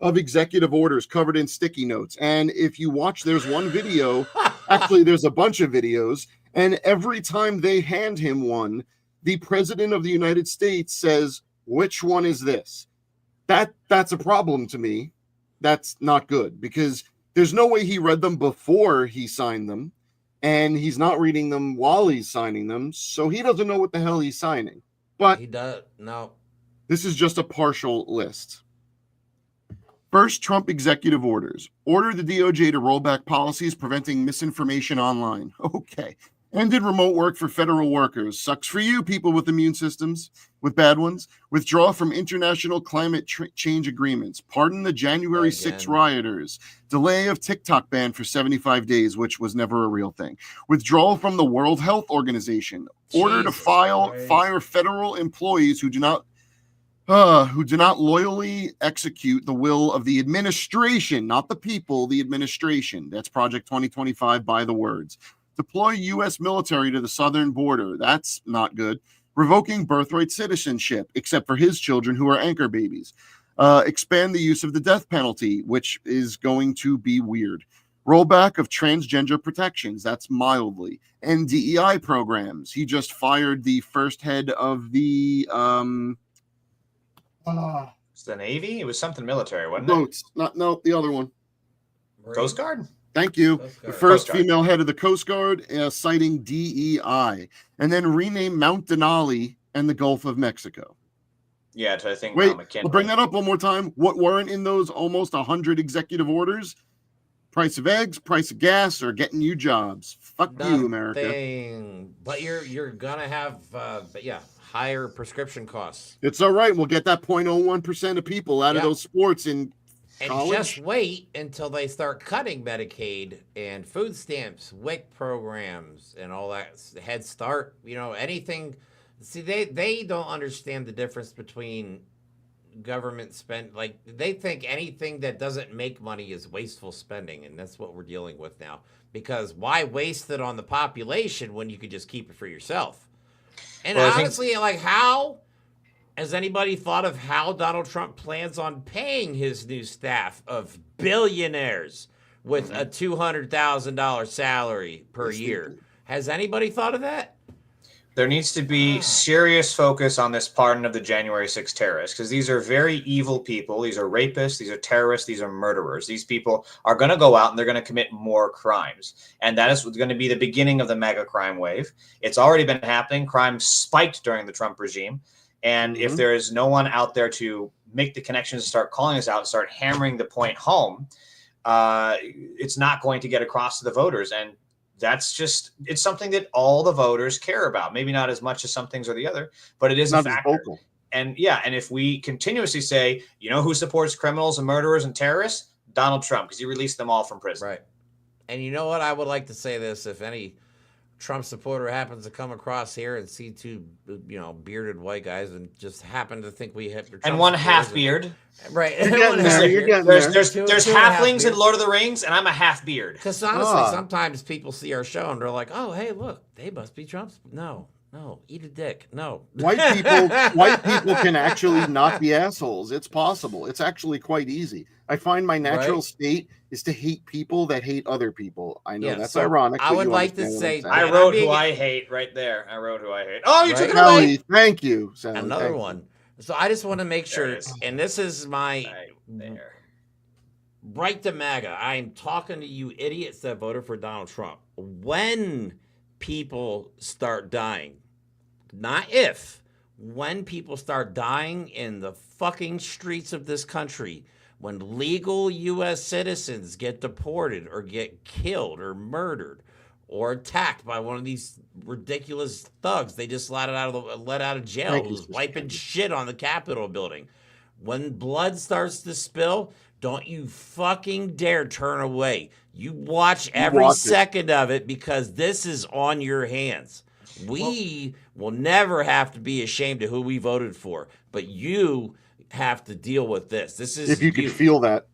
of executive orders covered in sticky notes. And if you watch, there's one video, actually there's a bunch of videos, and every time they hand him one, the president of the United States says, which one is this? That's a problem to me. That's not good, because there's no way he read them before he signed them, and he's not reading them while he's signing them, so he doesn't know what the hell he's signing. But he does. No. This is just a partial list. First, Trump executive orders. Order the DOJ to roll back policies preventing misinformation online. Okay. Ended remote work for federal workers. Sucks for you, people with immune systems, with bad ones. Withdraw from international climate change agreements. Pardon the January 6 rioters. Delay of TikTok ban for 75 days, which was never a real thing. Withdrawal from the World Health Organization. Order to fire federal employees who do not loyally execute the will of the administration, not the people, the administration. That's Project 2025 by the words. Deploy U.S. military to the southern border. That's not good. Revoking birthright citizenship, except for his children who are anchor babies. Expand the use of the death penalty, which is going to be weird. Rollback of transgender protections. That's mildly. And DEI programs. He just fired the first head of the... It's the Navy? It was something military, wasn't boats. No, the other one. it? Coast Guard? Thank you. Coast The Guard. first Coast Guard. female head of the Coast Guard, citing DEI. And then rename Mount Denali and the Gulf of Mexico. Yeah, I think Wait, McKinley. I'll bring that up one more time. What weren't in those almost 100 executive orders? Price of eggs, price of gas are getting you jobs. Fuck you, America. Nothing. But you're gonna have higher prescription costs. It's all right. We'll get that 0.01% of people out of those sports in college. And just wait until they start cutting Medicaid and food stamps, WIC programs, and all that, Head Start, anything. See, they don't understand the difference between government spend. Like, they think anything that doesn't make money is wasteful spending, and that's what we're dealing with now. Because why waste it on the population when you could just keep it for yourself? And honestly, how has anybody thought of how Donald Trump plans on paying his new staff of billionaires with a $200,000 salary per year? Has anybody thought of that? There needs to be serious focus on this pardon of the January 6th terrorists, because these are very evil people. These are rapists. These are terrorists. These are murderers. These people are going to go out and they're going to commit more crimes. And that is going to be the beginning of the MAGA crime wave. It's already been happening. Crime spiked during the Trump regime. And if there is no one out there to make the connections and start calling us out and start hammering the point home, it's not going to get across to the voters. And that's just, it's something that all the voters care about. Maybe not as much as some things or the other, but it is a factor. And and if we continuously say, who supports criminals and murderers and terrorists? Donald Trump, because he released them all from prison. Right. And you know what? I would like to say this. If any Trump supporter happens to come across here and see two, bearded white guys and just happen to think we have and one half beard, right? There's halflings in Lord of the Rings, and I'm a half beard. Because honestly, sometimes people see our show and they're like, "Oh, hey, look, they must be Trump's." No, eat a dick. No, white people can actually not be assholes. It's possible. It's actually quite easy. I find my natural state is to hate people that hate other people. I know that's ironic. I would like to say, I wrote who I hate right there. I wrote who I hate. Oh, you took it away. Thank you, Sally. Another one. So I just want to make sure, and this is my right to MAGA. I'm talking to you idiots that voted for Donald Trump. When people start dying, not if, when people start dying in the fucking streets of this country, when legal U.S. citizens get deported or get killed or murdered or attacked by one of these ridiculous thugs they just let out of jail who's wiping shit on the Capitol building. When blood starts to spill, don't you fucking dare turn away. You watch every second of it, because this is on your hands. We will never have to be ashamed of who we voted for, but you have to deal with this. This is if you could feel that.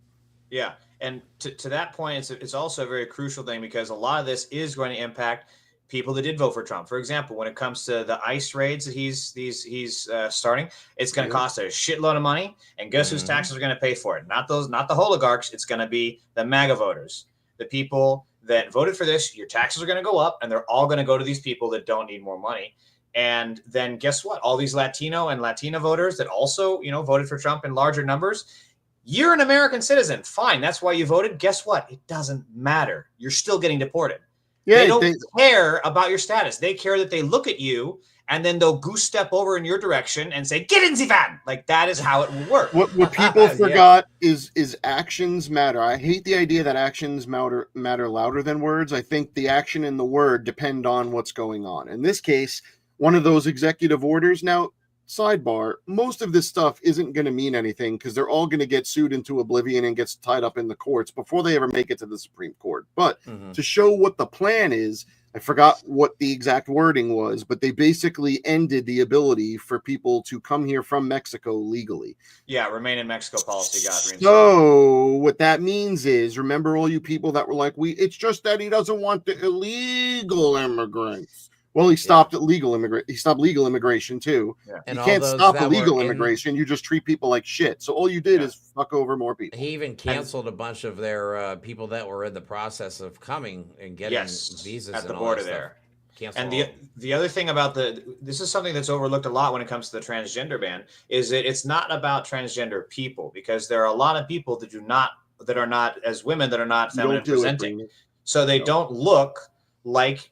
Yeah. And to that point, it's also a very crucial thing, because a lot of this is going to impact people that did vote for Trump. For example, when it comes to the ICE raids that he's starting, it's going to cost a shitload of money. And guess whose taxes are going to pay for it? Not the oligarchs. It's going to be the MAGA voters, the people that voted for this. Your taxes are going to go up, and they're all going to go to these people that don't need more money. And then guess what? All these Latino and Latina voters that also, voted for Trump in larger numbers. You're an American citizen. Fine. That's why you voted. Guess what? It doesn't matter. You're still getting deported. Yeah, they don't care about your status. They care that they look at you and then they'll goose step over in your direction and say, "Get in the van." Like, that is how it will work. What people forgot is actions matter. I hate the idea that actions matter louder than words. I think the action and the word depend on what's going on. In this case, one of those executive orders. Now, sidebar, most of this stuff isn't going to mean anything, because they're all going to get sued into oblivion and gets tied up in the courts before they ever make it to the Supreme Court. But to show what the plan is, I forgot what the exact wording was, but they basically ended the ability for people to come here from Mexico legally. Yeah, remain in Mexico policy got reinstated. So what that means is, remember all you people that were like, it's just that he doesn't want the illegal immigrants. Well, he stopped legal immigration too. Yeah. You can't stop illegal immigration. You just treat people like shit. So all you did is fuck over more people. He even canceled a bunch of their people that were in the process of coming and getting visas at the border there. And the other thing about this is something that's overlooked a lot when it comes to the transgender ban, is that it's not about transgender people, because there are a lot of people that are not as women, that are not feminine presenting. So they don't look like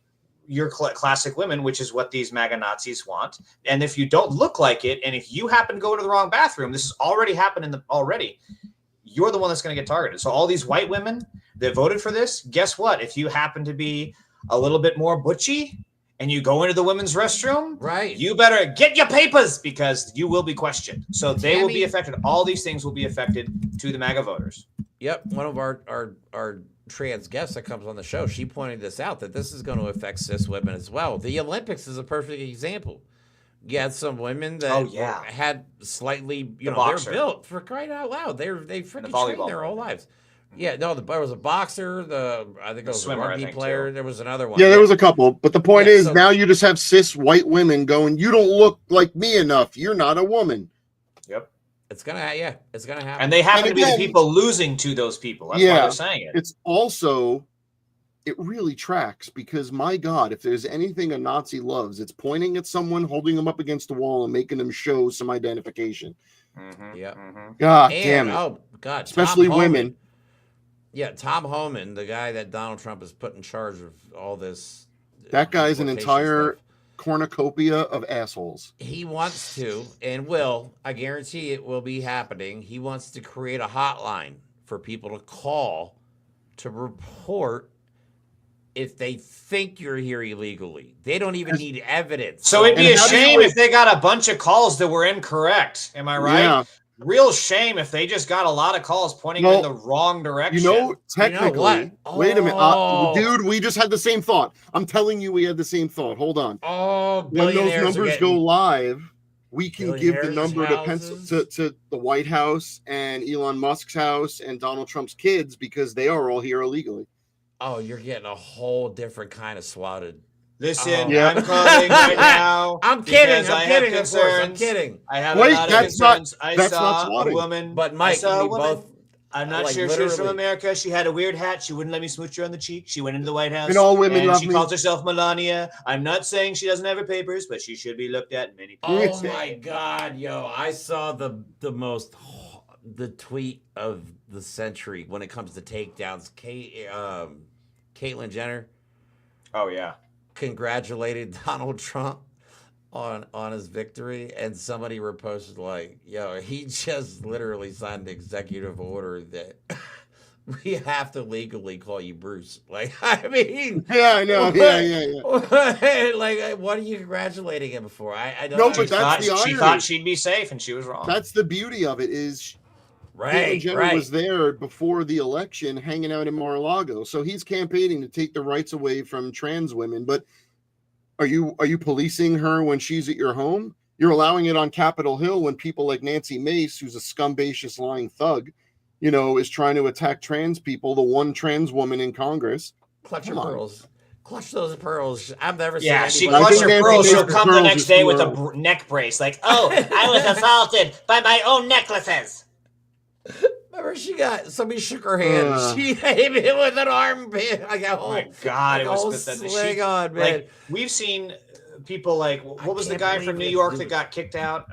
your classic women, which is what these MAGA Nazis want. And if you don't look like it, and if you happen to go to the wrong bathroom, this has already happened already, you're the one that's going to get targeted. So all these white women that voted for this, guess what? If you happen to be a little bit more butchy and you go into the women's restroom, Right. you better get your papers because you will be questioned. So they will be affected. All these things will be affected to the MAGA voters. Yep. One of our trans guests that comes on the show, she pointed this out, that this is going to affect cis women as well. The Olympics is a perfect example. You had some women that had slightly, you know, they're built, for crying out loud. They freaking trained their whole lives. Yeah, no, there was a boxer, I think it was a rugby player. There was another one. Yeah, there was a couple. But the point is, now you just have cis white women going, you don't look like me enough. You're not a woman. Yep. It's going to happen. And they happen to be the people losing to those people. That's why they're saying it. It's also, it really tracks because, my God, if there's anything a Nazi loves, it's pointing at someone, holding them up against the wall, and making them show some identification. Yeah. God damn it. Oh, God. Especially women. Yeah, Tom Homan, the guy that Donald Trump has put in charge of all this. That guy's an entire cornucopia of assholes. He wants to, and will, I guarantee it will be happening. He wants to create a hotline for people to call to report if they think you're here illegally. They don't even need evidence. So it'd be a shame if they got a bunch of calls that were incorrect. Am I right? Yeah. Real shame if they just got a lot of calls pointing in the wrong direction. You know, technically, wait a minute. Dude, we just had the same thought. I'm telling you, we had the same thought. Hold on. When those numbers go live, we can give the number to the White House and Elon Musk's house and Donald Trump's kids because they are all here illegally. Oh, you're getting a whole different kind of swatted. Listen, I'm calling right now. I'm kidding. Of course, I'm kidding. I have a lot of concerns. I saw a woman. But Mike, I'm not sure she was from America. She had a weird hat. She wouldn't let me smooch her on the cheek. She went into the White House. And all women love me. She calls herself Melania. I'm not saying she doesn't have her papers, but she should be looked at. Many people. Oh my God, yo! I saw the tweet of the century when it comes to takedowns. Caitlyn Jenner. Oh yeah. Congratulated Donald Trump on his victory, and somebody reposted like, yo, he just literally signed an executive order that we have to legally call you Bruce. Like, I mean, yeah, I know. Yeah. Like, what are you congratulating him for? I don't know. No, but that's the irony. She thought she'd be safe, and she was wrong. That's the beauty of it is Caitlyn Jenner was there before the election hanging out in Mar-a-Lago. So he's campaigning to take the rights away from trans women. But are you policing her when she's at your home? You're allowing it on Capitol Hill when people like Nancy Mace, who's a scumbacious lying thug, you know, is trying to attack trans people, the one trans woman in Congress. Clutch your pearls. Clutch those pearls. I've never seen she clutched her pearls. She'll come the next day with a neck brace. Like, oh, I was assaulted by my own necklaces. Remember, somebody shook her hand. She hit it with an armpit. I got oh my God, it was pathetic. Man. Like, we've seen people like, what was the guy from New York that got kicked out?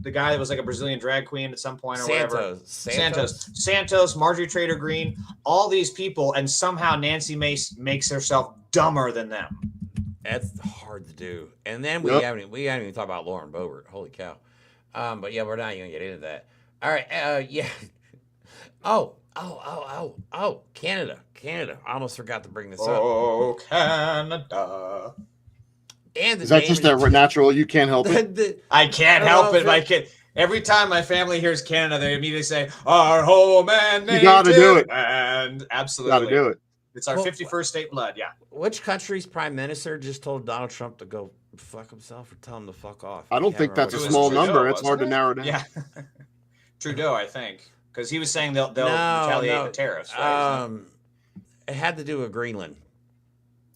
The guy that was like a Brazilian drag queen at some point or whatever. Santos, Marjorie Trader Green, all these people, and somehow Nancy Mace makes herself dumber than them. That's hard to do. And then we haven't even talked about Lauren Boebert. Holy cow. But yeah, we're not even gonna get into that. All right, yeah. Oh, Canada. I almost forgot to bring this up. Oh, Canada. And is that just a natural? You can't help it. I can't help it. My kid. Every time my family hears Canada, they immediately say, "Our home and native." You got to do it. And absolutely, got to do it. It's our 51st state blood. Yeah. Which country's prime minister just told Donald Trump to go fuck himself or tell him to fuck off? I don't think that's a small number. It's hard to narrow down. Yeah. Trudeau, I think, because he was saying they'll retaliate the tariffs. Right? It had to do with Greenland.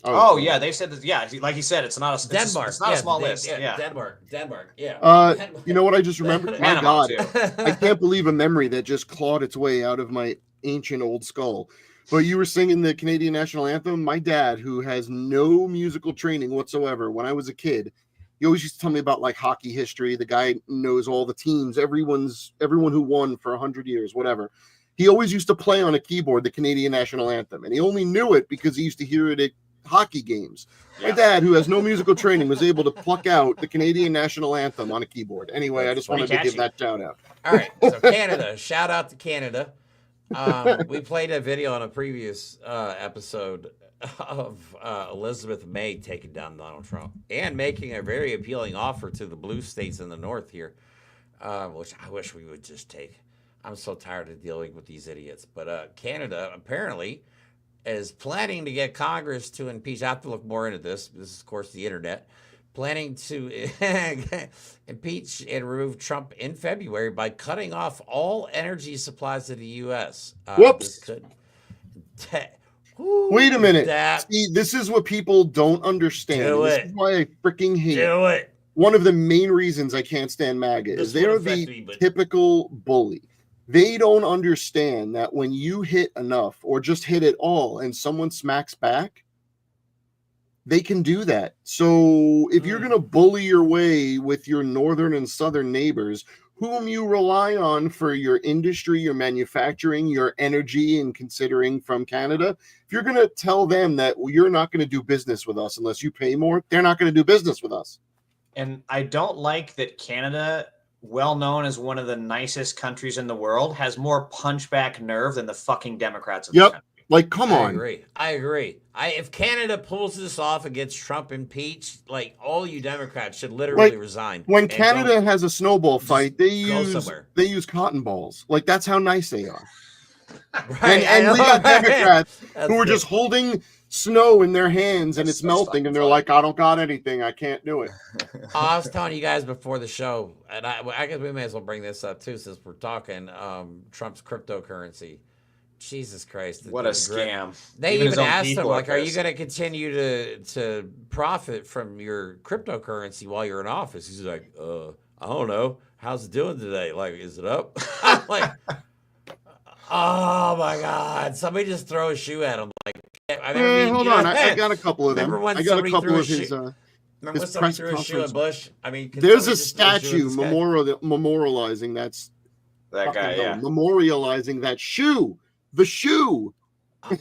Oh yeah, they said that. Yeah, like you said, it's not a Denmark. It's not a small list. Yeah, Denmark. Yeah. You know what I just remembered? My God, I can't believe a memory that just clawed its way out of my ancient old skull. But you were singing the Canadian national anthem. My dad, who has no musical training whatsoever, when I was a kid, he always used to tell me about like hockey history. The guy knows all the teams, everyone who won for 100 years, whatever. He always used to play on a keyboard the Canadian national anthem, and he only knew it because he used to hear it at hockey games. Yeah. My dad, who has no musical training, was able to pluck out the Canadian national anthem on a keyboard. Anyway, I just wanted to give that shout out. All right, so Canada, shout out to Canada. We played a video on a previous episode of Elizabeth May taking down Donald Trump and making a very appealing offer to the blue states in the north here, which I wish we would just take. I'm so tired of dealing with these idiots. But Canada apparently is planning to get Congress to impeach. I have to look more into this. This is, of course, the internet. Planning to impeach and remove Trump in February by cutting off all energy supplies to the U.S. Whoops. Wait a minute. See, this is what people don't understand. This is why I freaking hate it. One of the main reasons I can't stand MAGA is they're the typical bully. They don't understand that when you hit enough or just hit it all and someone smacks back, they can do that. So if you're going to bully your way with your northern and southern neighbors, whom you rely on for your industry, your manufacturing, your energy, and considering from Canada, if you're going to tell them that you're not going to do business with us unless you pay more, they're not going to do business with us. And I don't like that Canada, well known as one of the nicest countries in the world, has more punchback nerve than the fucking Democrats of this country. Like, come on. I agree. If Canada pulls this off and gets Trump impeached, like, all you Democrats should literally resign. When Canada has a snowball fight, they use cotton balls. Like, that's how nice they are. Right. And we got Democrats who are just holding snow in their hands and it's melting and they're like, I don't got anything. I can't do it. I was telling you guys before the show, and I guess we may as well bring this up too since we're talking Trump's cryptocurrency. Jesus Christ. What a scam. They even asked him, like, are you going to continue to profit from your cryptocurrency while you're in office? He's like, I don't know. How's it doing today? Like, is it up? I'm like, oh my God. Somebody just throw a shoe at him. Like, hold on. I got a couple of them. I got a couple of his. Remember when somebody threw a shoe at Bush? I mean, there's a statue memorializing that guy, memorializing that shoe. The shoe.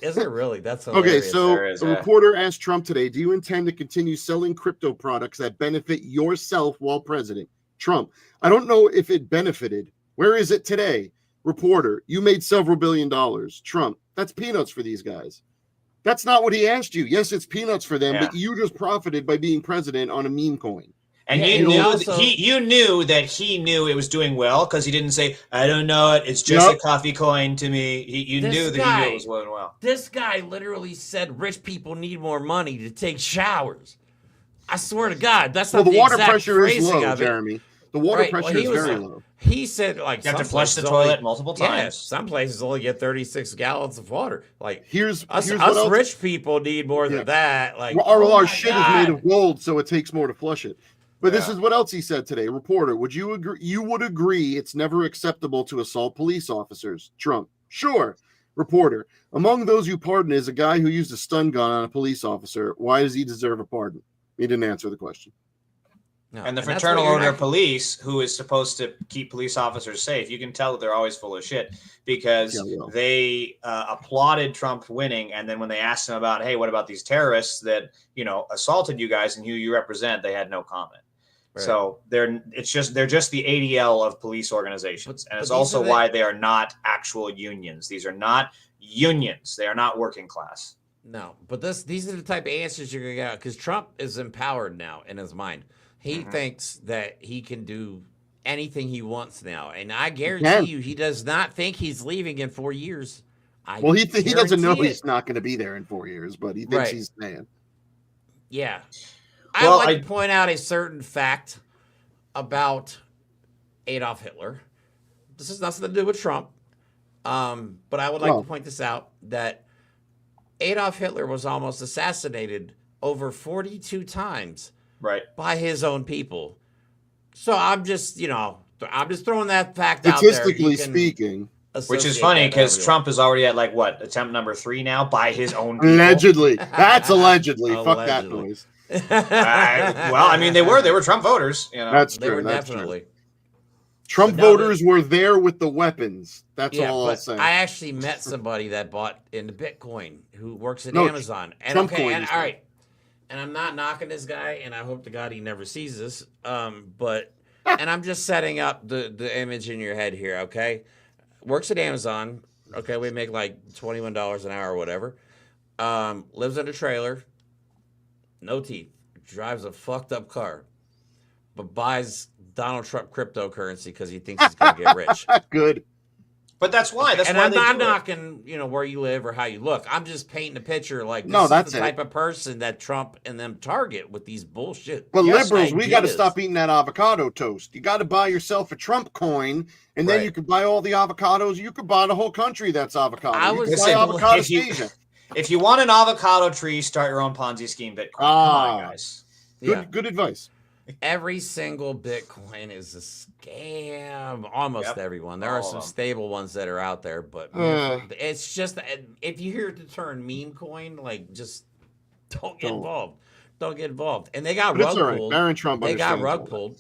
Is it really? That's hilarious. Okay, so a reporter asked Trump today, do you intend to continue selling crypto products that benefit yourself while president? Trump, I don't know if it benefited. Where is it today? Reporter, you made several $billion. Trump, that's peanuts for these guys. That's not what he asked you. Yes, it's peanuts for them, but you just profited by being president on a meme coin. And you knew that he knew it was doing well because he didn't say, I don't know it. It's just a coffee coin to me. You knew that he knew it was going well. This guy literally said rich people need more money to take showers. I swear to God, that's not the water pressure is low, Jeremy. The water pressure is very low. He said, like, you have to flush the toilet multiple times. Yeah, some places only get 36 gallons of water. Like, here's us rich people need more than that. Like, our shit is made of gold, so it takes more to flush it. But this is what else he said today. Reporter, would you agree? You would agree it's never acceptable to assault police officers. Trump, sure. Reporter, among those you pardon is a guy who used a stun gun on a police officer. Why does he deserve a pardon? He didn't answer the question. No, and the Fraternal Order of Police, who is supposed to keep police officers safe, you can tell that they're always full of shit because they applauded Trump winning, and then when they asked him about, hey, what about these terrorists that assaulted you guys and who you represent, they had no comment. Right. So they're just the ADL of police organizations, and it's also why they are not actual unions. These are not unions; they are not working class. No, but these are the type of answers you're gonna get because Trump is empowered now in his mind. He thinks that he can do anything he wants now, and I guarantee you, he does not think he's leaving in 4 years. He doesn't know he's not going to be there in 4 years, but he thinks he's staying. Yeah. I would like to point out a certain fact about Adolf Hitler. This has nothing to do with Trump, but I would like to point this out, that Adolf Hitler was almost assassinated over 42 times by his own people. So I'm just throwing that fact out there. Statistically speaking. Which is funny because Trump is already at attempt number 3 now by his own people. Allegedly. That's allegedly. Fuck that noise. Well, I mean, they were Trump voters. That's true. They were definitely. Trump voters were there with the weapons. That's all I'll say. I actually met somebody that bought into Bitcoin who works at Amazon. And Trump coins, all right. And I'm not knocking this guy, and I hope to God he never sees this. But and I'm just setting up the image in your head here, okay? Works at Amazon, Okay, we make like $21 an hour or whatever. Lives in a trailer, no teeth, drives a fucked up car, but buys Donald Trump cryptocurrency because he thinks he's gonna get rich. Good. But that's why. That's And why I'm they not do it. knocking, where you live or how you look. I'm just painting a picture like this No, is that's the it. type of person that Trump and them target with these bullshit. But liberals, we got to ideas. stop eating that avocado toast. You got to buy yourself a Trump coin, and then Right. you could buy all the avocados. You could buy the whole country that's avocado. I You was could buy saying, avocado if you- Asia. If you want an avocado tree, start your own Ponzi scheme Bitcoin. Come on, guys. Yeah. Good advice. Every single Bitcoin is a scam. Almost everyone. There are All some of them. stable ones that are out there, but Uh. it's just if you hear the term meme coin, like just don't get Don't. involved. Don't get involved. And they got But it's rug all right. pulled. Barron Trump They got understands rug all that. pulled.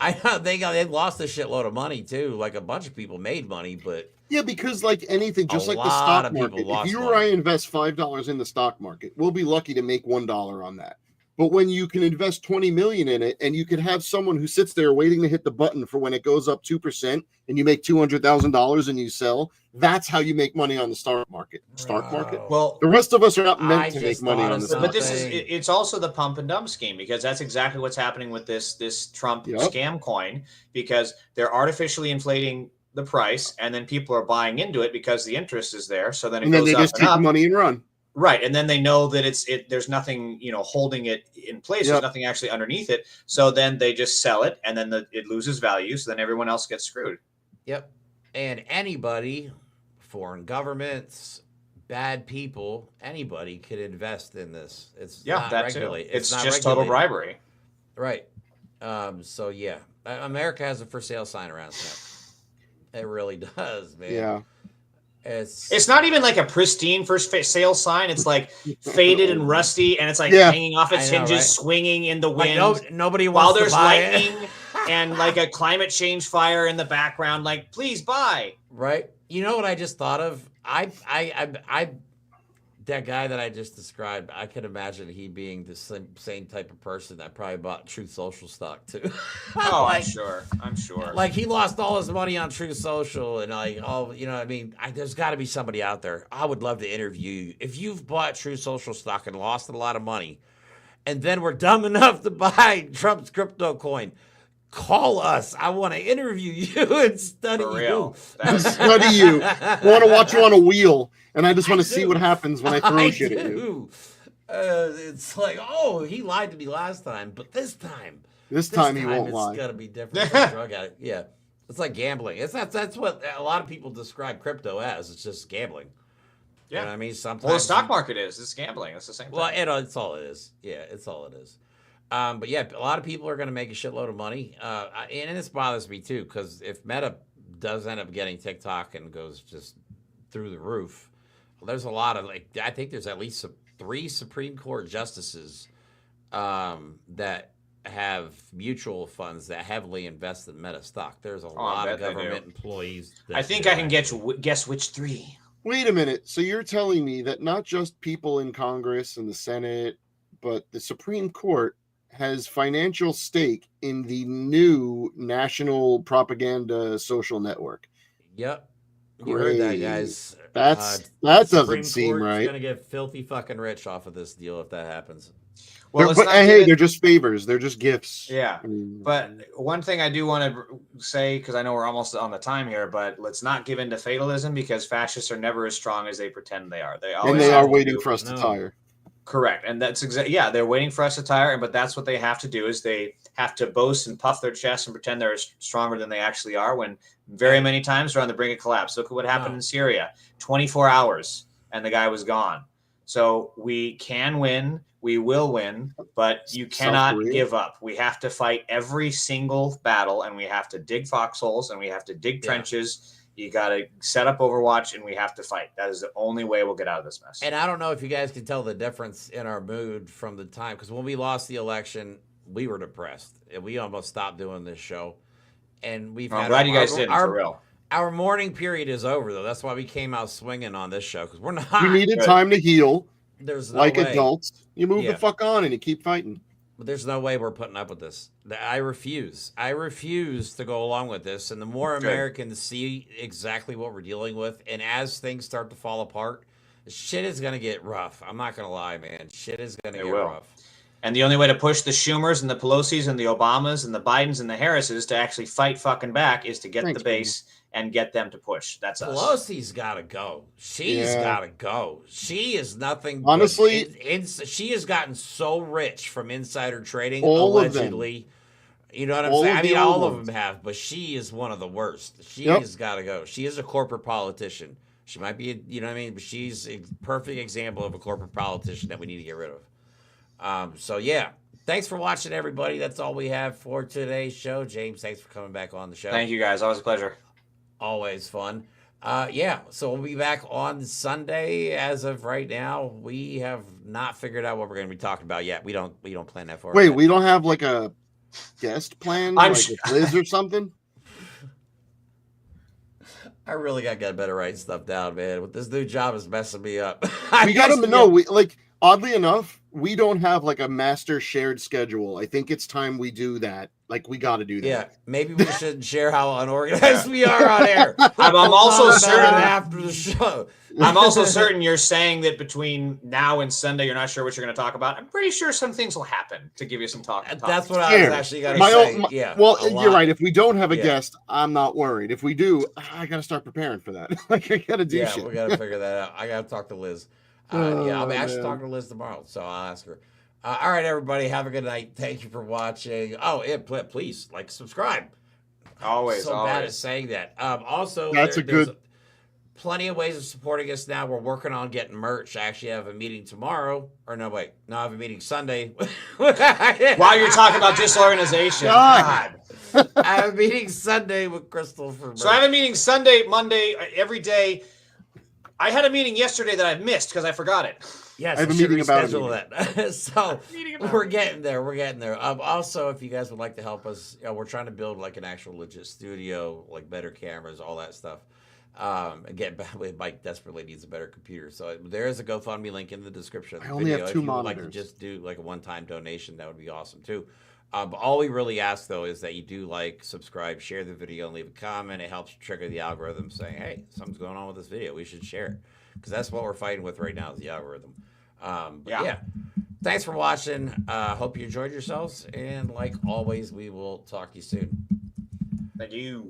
I know they lost a shitload of money too. Like a bunch of people made money, but Yeah, because like anything, just A like the lot stock of people market, if lost you or money. I invest $5 in the stock market, we'll be lucky to make $1 on that. But when you can invest 20 million in it, and you can have someone who sits there waiting to hit the button for when it goes up 2%, and you make $200,000 and you sell, that's how you make money on the stock market. Stock market. Wow. Well, The rest of us are not meant I to just make money thought on of the something. stock. but this is Something. it's also the pump and dump scheme, because that's exactly what's happening with this Trump Yep. scam coin, because they're artificially inflating the price, and then people are buying into it because the interest is there. So then it And then goes they up just and take the up. money and run. Right, and then they know that there's nothing holding it in place. Yep. There's nothing actually underneath it. So then they just sell it, and then it loses value. So then everyone else gets screwed. Yep. And anybody, foreign governments, bad people, anybody could invest in this. It's Yeah, not that too. regulated. It's not just total regulated. bribery. Right. So yeah, America has a for sale sign around its neck. It really does, man. Yeah. It's not even like a pristine first sale sign. It's like faded and rusty, and it's like Yeah. hanging off its I know, hinges, right? swinging in the Like, wind. nobody while wants there's to buy lightning it. and like a climate change fire in the background. Like, please buy. Right. You know what I just thought of? I that guy that I just described, I could imagine he being the same type of person that probably bought Truth Social stock too. Oh, Like- I'm sure. Like he lost all his money on Truth Social, and like all I mean, there's got to be somebody out there. I would love to interview you if you've bought Truth Social stock and lost a lot of money, and then were dumb enough to buy Trump's crypto coin. Call us. I want to interview you and study For you. real. That's Study you. I want to watch you on a wheel, and I just want I to see do. what happens when I throw shit at you. do. It's like, oh, he lied to me last time, but this time This time he won't it's lie. gotta be different. It's a drug addict. Yeah, it's like gambling. That's what a lot of people describe crypto as. It's just gambling. You know what I mean? Sometimes well, the stock market is gambling. It's the same thing. Well, it's all it is. Yeah, it's all it is. But yeah, a lot of people are going to make a shitload of money, and this bothers me too, because if Meta does end up getting TikTok and goes just through the roof, there's a lot of I think there's at least 3 Supreme Court justices that have mutual funds that heavily invest in Meta stock. There's a lot of bet they government do. employees. I think I can guess which 3. Wait a minute. So you're telling me that not just people in Congress and the Senate, but the Supreme Court has financial stake in the new national propaganda social network? Yep. You heard that, Great. guys. That doesn't seem right. Going to get filthy fucking rich off of this deal if that happens. Well, But hey, they're just favors. They're just gifts. Yeah. I mean, But one thing I do want to say, because I know we're almost on the time here, but let's not give in to fatalism, because fascists are never as strong as they pretend they are. They always and they have are to waiting do- for us to No. tire. Correct. And that's exactly, yeah, they're waiting for us to tire. But that's what they have to do, is they have to boast and puff their chest and pretend they're stronger than they actually are, when very many times they're on the brink of collapse. Look at what happened No. in Syria. 24 hours and the guy was gone. So we can win. We will win, but you South cannot Korea. give up. We have to fight every single battle, and we have to dig foxholes, and we have to dig Yeah. trenches. You got to set up Overwatch, and we have to fight. That is the only way we'll get out of this mess. And I don't know if you guys can tell the difference in our mood from the time, because when we lost the election, we were depressed and we almost stopped doing this show. And we've I'm had glad you guys didn't, for real. Our mourning period is over, though. That's why we came out swinging on this show, because we're not. You needed Good. time to heal, There's no like way. adults. You move Yeah. the fuck on and you keep fighting. But there's no way we're putting up with this. I refuse. I refuse to go along with this. And the more Americans see exactly what we're dealing with, and as things start to fall apart, shit is going to get rough. I'm not going to lie, man. Shit is going to get rough. And the only way to push the Schumers and the Pelosi's and the Obamas and the Bidens and the Harrises to actually fight fucking back is to get the base and get them to push. That's us. Pelosi's got to go. She's got to go. She is nothing. Honestly, she has gotten so rich from insider trading, all allegedly. You know what I'm saying? I mean, all of them have, but she is one of the worst. She has got to go. She is a corporate politician. She might be, you know what I mean? But she's a perfect example of a corporate politician that we need to get rid of. So, yeah. Thanks for watching, everybody. That's all we have for today's show. James, thanks for coming back on the show. Thank you, guys. Always a pleasure. Always fun. So we'll be back on Sunday. As of right now, we have not figured out what we're going to be talking about yet. We don't plan that far. Wait, we don't have like a guest plan, like with Liz or something? I really got to better write stuff down, man. With this new job is messing me up. We got to know. We like, oddly enough, we don't have like a master shared schedule. I think it's time we do that. Like, we got to do that. Yeah, maybe we shouldn't share how unorganized we are on air. I'm also certain after the show. I'm also certain you're saying that between now and Sunday, you're not sure what you're going to talk about. I'm pretty sure some things will happen to give you some talk. That's what I was actually going to say. Yeah. Well, you're right. If we don't have a guest, I'm not worried. If we do, I got to start preparing for that. Like, I got to do shit. Yeah, we got to figure that out. I got to talk to Liz. I'm actually talking to Liz tomorrow, so I'll ask her. All right, everybody, have a good night. Thank you for watching. Oh, yeah, please, like, subscribe. Always, so bad at saying that. Also, that's there's plenty of ways of supporting us now. We're working on getting merch. I actually have a meeting tomorrow. Or no, wait. No, I have a meeting Sunday. While you're talking about disorganization. God. I have a meeting Sunday with Crystal for merch. So I have a meeting Sunday, Monday, every day. I had a meeting yesterday that I missed because I forgot it. Yes, I have a meeting about that. So we're getting there. We're getting there. Also, if you guys would like to help us, we're trying to build like an actual legit studio, like better cameras, all that stuff. Again, Mike desperately needs a better computer. So there is a GoFundMe link in the description of the video. Have 2 if you would monitors. like to just do like a one-time donation, that would be awesome too. But all we really ask, though, is that you do like, subscribe, share the video, and leave a comment. It helps trigger the algorithm saying, hey, something's going on with this video. We should share it. Because that's what we're fighting with right now is the algorithm. Yeah. Thanks for watching. Hope you enjoyed yourselves. And like always, we will talk to you soon. Thank you.